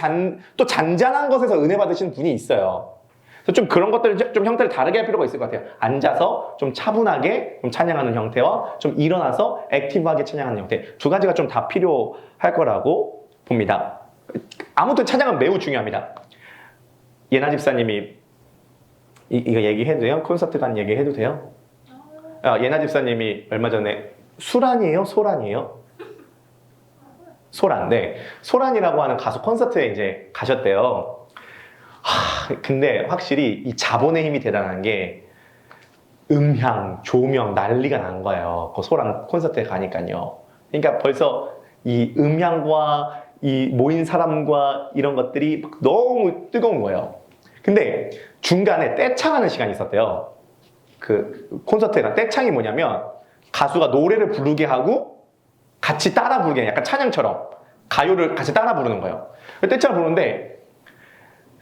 또 잔잔한 것에서 은혜 받으시는 분이 있어요. 그래서 좀 그런 것들을 좀 형태를 다르게 할 필요가 있을 것 같아요. 앉아서 좀 차분하게 좀 찬양하는 형태와 좀 일어나서 액티브하게 찬양하는 형태. 두 가지가 좀 다 필요할 거라고 봅니다. 아무튼 찬양은 매우 중요합니다. 예나 집사님이 이거 얘기해도 돼요? 콘서트 간 얘기해도 돼요? 예나 집사님이 얼마 전에 수란이에요? 소란이에요? 소란. 네. 소란이라고 하는 가수 콘서트에 이제 가셨대요. 근데 확실히 이 자본의 힘이 대단한 게 음향, 조명 난리가 난 거예요. 그 소란 콘서트에 가니까요. 그러니까 벌써 이 음향과 이 모인 사람과 이런 것들이 너무 뜨거운 거예요. 근데 중간에 떼창하는 시간이 있었대요. 그 콘서트에가 떼창이 뭐냐면 가수가 노래를 부르게 하고 같이 따라 부르게 약간 찬양처럼 가요를 같이 따라 부르는 거예요. 떼창을 부르는데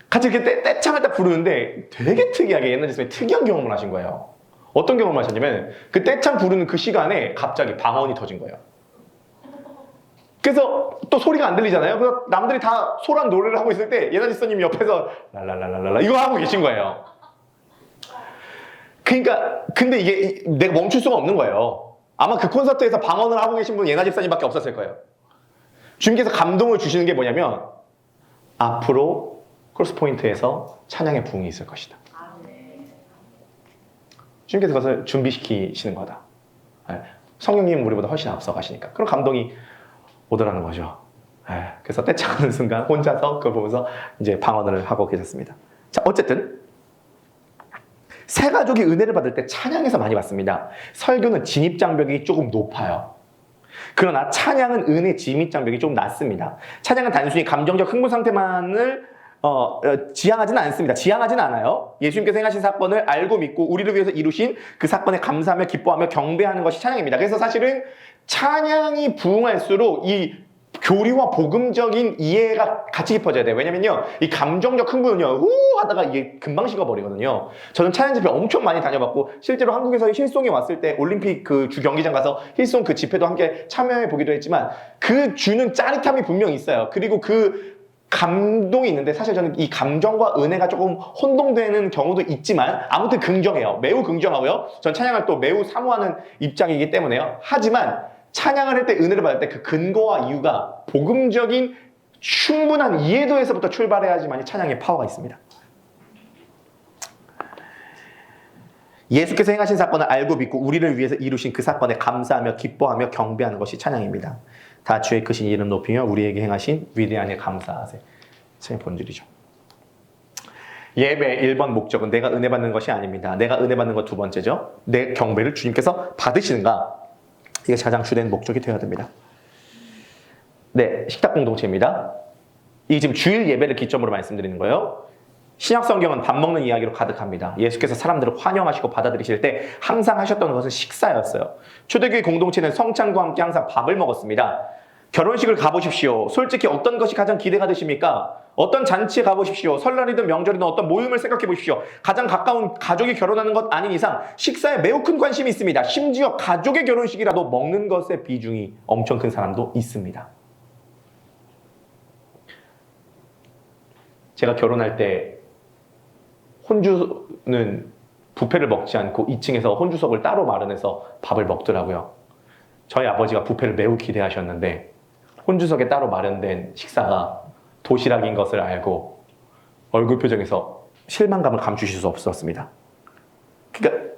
같이 이렇게 떼창을 딱 부르는데 되게 특이하게 옛날 집사님이 특이한 경험을 하신 거예요. 어떤 경험을 하셨냐면 그 떼창 부르는 그 시간에 갑자기 방언이 터진 거예요. 그래서 또 소리가 안 들리잖아요. 그래서 남들이 다 소란 노래를 하고 있을 때 예나 집사님이 옆에서 랄랄랄랄라 이거 하고 계신 거예요. 그러니까 근데 이게 내가 멈출 수가 없는 거예요. 아마 그 콘서트에서 방언을 하고 계신 분은 예나 집사님밖에 없었을 거예요. 주님께서 감동을 주시는 게 뭐냐면 앞으로 크로스포인트에서 찬양의 부흥이 있을 것이다. 주님께서 그것을 준비시키시는 거다. 성령님은 우리보다 훨씬 앞서 가시니까. 그런 감동이 오더라는 거죠. 그래서 떼창하는 순간 혼자서 그걸 보면서 이제 방언을 하고 계셨습니다. 자, 어쨌든 새 가족이 은혜를 받을 때 찬양에서 많이 받습니다. 설교는 진입 장벽이 조금 높아요. 그러나 찬양은 은혜 진입 장벽이 좀 낮습니다. 찬양은 단순히 감정적 흥분 상태만을 지향하지는 않습니다. 지향하지는 않아요. 예수님께서 행하신 사건을 알고 믿고 우리를 위해서 이루신 그 사건에 감사하며 기뻐하며 경배하는 것이 찬양입니다. 그래서 사실은 찬양이 부흥할수록 이 교리와 복음적인 이해가 같이 깊어져야 돼요. 왜냐면요, 이 감정적 흥분은요, 후 하다가 이게 금방 식어버리거든요. 저는 찬양 집회 엄청 많이 다녀봤고, 실제로 한국에서 힐송이 왔을 때 올림픽 그 주 경기장 가서 힐송 그 집회도 함께 참여해 보기도 했지만, 그 주는 짜릿함이 분명히 있어요. 그리고 그 감동이 있는데 사실 저는 이 감정과 은혜가 조금 혼동되는 경우도 있지만 아무튼 긍정해요. 매우 긍정하고요. 전 찬양을 또 매우 사모하는 입장이기 때문에요. 하지만 찬양을 할 때 은혜를 받을 때 그 근거와 이유가 복음적인 충분한 이해도에서부터 출발해야지만 찬양의 파워가 있습니다. 예수께서 행하신 사건을 알고 믿고 우리를 위해서 이루신 그 사건에 감사하며 기뻐하며 경배하는 것이 찬양입니다. 다 주의 크신 이름 높이며 우리에게 행하신 위대한 일 감사하세. 찬양의 본질이죠. 예배 1번 목적은 내가 은혜 받는 것이 아닙니다. 내가 은혜 받는 것 두 번째죠. 내 경배를 주님께서 받으시는가. 이게 가장 주된 목적이 되어야 됩니다. 네, 식탁 공동체입니다. 이게 지금 주일 예배를 기점으로 말씀드리는 거예요. 신약 성경은 밥 먹는 이야기로 가득합니다. 예수께서 사람들을 환영하시고 받아들이실 때 항상 하셨던 것은 식사였어요. 초대교회 공동체는 성찬과 함께 항상 밥을 먹었습니다. 결혼식을 가보십시오. 솔직히 어떤 것이 가장 기대가 되십니까? 어떤 잔치에 가보십시오. 설날이든 명절이든 어떤 모임을 생각해 보십시오. 가장 가까운 가족이 결혼하는 것 아닌 이상 식사에 매우 큰 관심이 있습니다. 심지어 가족의 결혼식이라도 먹는 것의 비중이 엄청 큰 사람도 있습니다. 제가 결혼할 때 혼주는 뷔페를 먹지 않고 2층에서 혼주석을 따로 마련해서 밥을 먹더라고요. 저희 아버지가 뷔페를 매우 기대하셨는데 혼주석에 따로 마련된 식사가 도시락인 것을 알고 얼굴 표정에서 실망감을 감추실 수 없었습니다. 그러니까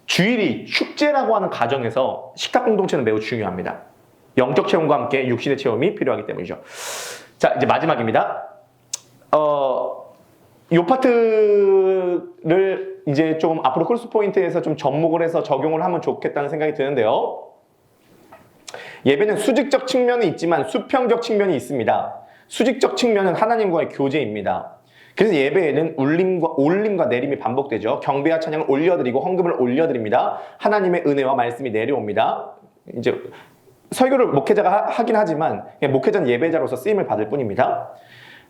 주일이 축제라고 하는 가정에서 식탁 공동체는 매우 중요합니다. 영적 체험과 함께 육신의 체험이 필요하기 때문이죠. 자, 이제 마지막입니다. 이 파트를 이제 좀 앞으로 크로스 포인트에서 좀 접목을 해서 적용을 하면 좋겠다는 생각이 드는데요. 예배는 수직적 측면이 있지만 수평적 측면이 있습니다. 수직적 측면은 하나님과의 교제입니다. 그래서 예배에는 올림과 내림이 반복되죠. 경배와 찬양을 올려드리고 헌금을 올려드립니다. 하나님의 은혜와 말씀이 내려옵니다. 이제 설교를 목회자가 하긴 하지만 목회자는 예배자로서 쓰임을 받을 뿐입니다.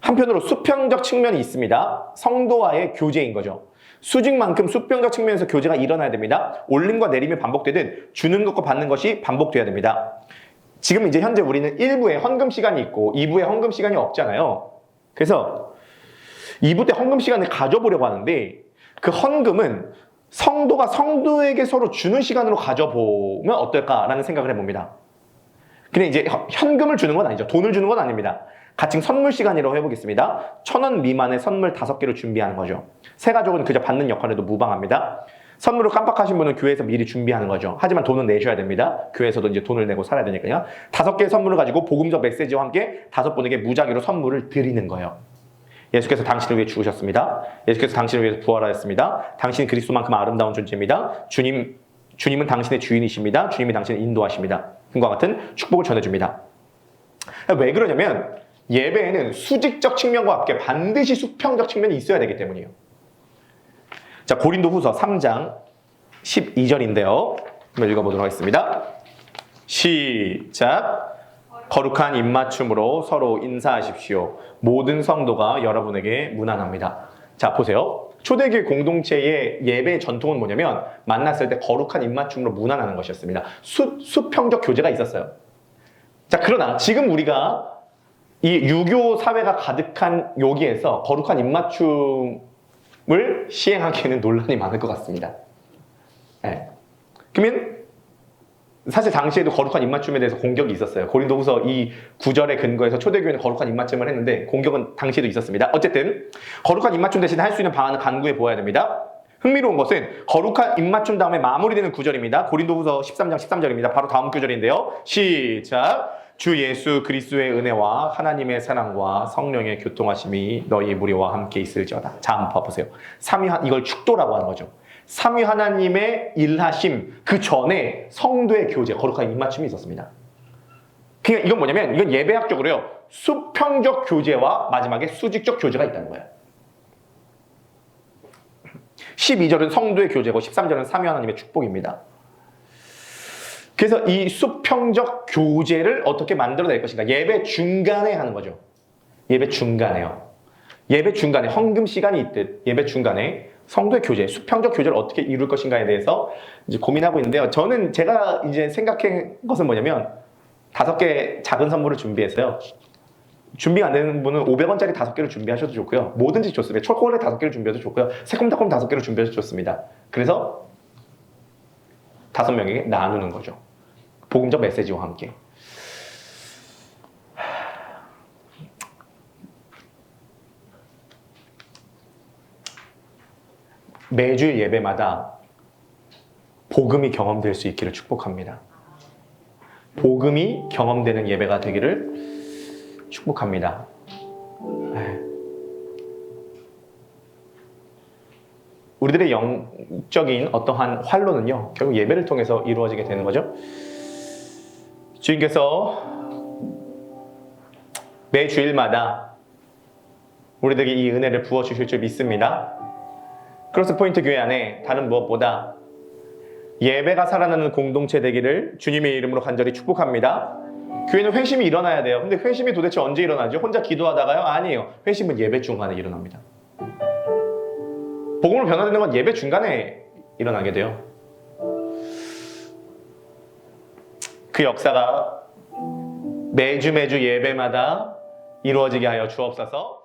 한편으로 수평적 측면이 있습니다. 성도와의 교제인 거죠. 수직만큼 수평적 측면에서 교제가 일어나야 됩니다. 올림과 내림이 반복되듯 주는 것과 받는 것이 반복돼야 됩니다. 지금 이제 현재 우리는 1부에 헌금 시간이 있고 2부에 헌금 시간이 없잖아요. 그래서 2부 때 헌금 시간을 가져보려고 하는데 그 헌금은 성도가 성도에게 서로 주는 시간으로 가져보면 어떨까라는 생각을 해봅니다. 근데 이제 현금을 주는 건 아니죠. 돈을 주는 건 아닙니다. 가칭 선물 시간이라고 해보겠습니다. 1,000원 미만의 선물 5개를 준비하는 거죠. 새 가족은 그저 받는 역할에도 무방합니다. 선물을 깜빡하신 분은 교회에서 미리 준비하는 거죠. 하지만 돈은 내셔야 됩니다. 교회에서도 이제 돈을 내고 살아야 되니까요. 5개의 선물을 가지고 복음적 메시지와 함께 5분에게 무작위로 선물을 드리는 거예요. 예수께서 당신을 위해 죽으셨습니다. 예수께서 당신을 위해서 부활하였습니다. 당신이 그리스도만큼 아름다운 존재입니다. 주님은 당신의 주인이십니다. 주님이 당신을 인도하십니다. 등과 같은 축복을 전해줍니다. 왜 그러냐면 예배에는 수직적 측면과 함께 반드시 수평적 측면이 있어야 되기 때문이에요. 자, 고린도후서 3장 12절인데요. 한번 읽어보도록 하겠습니다. 시작. 거룩한 입맞춤으로 서로 인사하십시오. 모든 성도가 여러분에게 문안합니다. 자, 보세요. 초대교회 공동체의 예배의 전통은 뭐냐면 만났을 때 거룩한 입맞춤으로 문안하는 것이었습니다. 수평적 교제가 있었어요. 자, 그러나 지금 우리가 이 유교 사회가 가득한 여기에서 거룩한 입맞춤을 시행하기에는 논란이 많을 것 같습니다. 네. 그러면 사실 당시에도 거룩한 입맞춤에 대해서 공격이 있었어요. 고린도후서 이 구절에 근거해서 초대교회는 거룩한 입맞춤을 했는데 공격은 당시에도 있었습니다. 어쨌든 거룩한 입맞춤 대신에 할 수 있는 방안을 간구해 보아야 됩니다. 흥미로운 것은 거룩한 입맞춤 다음에 마무리되는 구절입니다. 고린도후서 13장 13절입니다. 바로 다음 구절인데요. 시작. 주 예수 그리스도의 은혜와 하나님의 사랑과 성령의 교통하심이 너희 무리와 함께 있을지어다. 자, 한번 봐보세요. 이걸 축도라고 하는 거죠. 삼위 하나님의 일하심 그 전에 성도의 교제, 거룩한 입맞춤이 있었습니다. 그러니까 이건 뭐냐면 이건 예배학적으로요. 수평적 교제와 마지막에 수직적 교제가 있다는 거예요. 12절은 성도의 교제고 13절은 삼위 하나님의 축복입니다. 그래서 이 수평적 교제를 어떻게 만들어낼 것인가. 예배 중간에 하는 거죠. 예배 중간에요. 예배 중간에 헌금 시간이 있듯 예배 중간에 성도의 교제, 수평적 교제를 어떻게 이룰 것인가에 대해서 이제 고민하고 있는데요. 저는 제가 이제 생각한 것은 뭐냐면 5개 작은 선물을 준비했어요. 준비가 안 되는 분은 500원짜리 5개를 준비하셔도 좋고요. 뭐든지 좋습니다. 초콜릿 5개를 준비해도 좋고요. 새콤달콤 5개를 준비해도 좋습니다. 그래서 5명에게 나누는 거죠. 복음적 메시지와 함께. 매주 예배마다 복음이 경험될 수 있기를 축복합니다. 복음이 경험되는 예배가 되기를 축복합니다. 우리들의 영적인 어떠한 활로는요, 결국 예배를 통해서 이루어지게 되는 거죠. 주님께서 매 주일마다 우리들에게 이 은혜를 부어주실 줄 믿습니다. 크로스포인트 교회 안에 다른 무엇보다 예배가 살아나는 공동체 되기를 주님의 이름으로 간절히 축복합니다. 교회는 회심이 일어나야 돼요. 근데 회심이 도대체 언제 일어나죠? 혼자 기도하다가요? 아니에요. 회심은 예배 중간에 일어납니다. 복음으로 변화되는 건 예배 중간에 일어나게 돼요. 그 역사가 매주 예배마다 이루어지게 하여 주옵소서.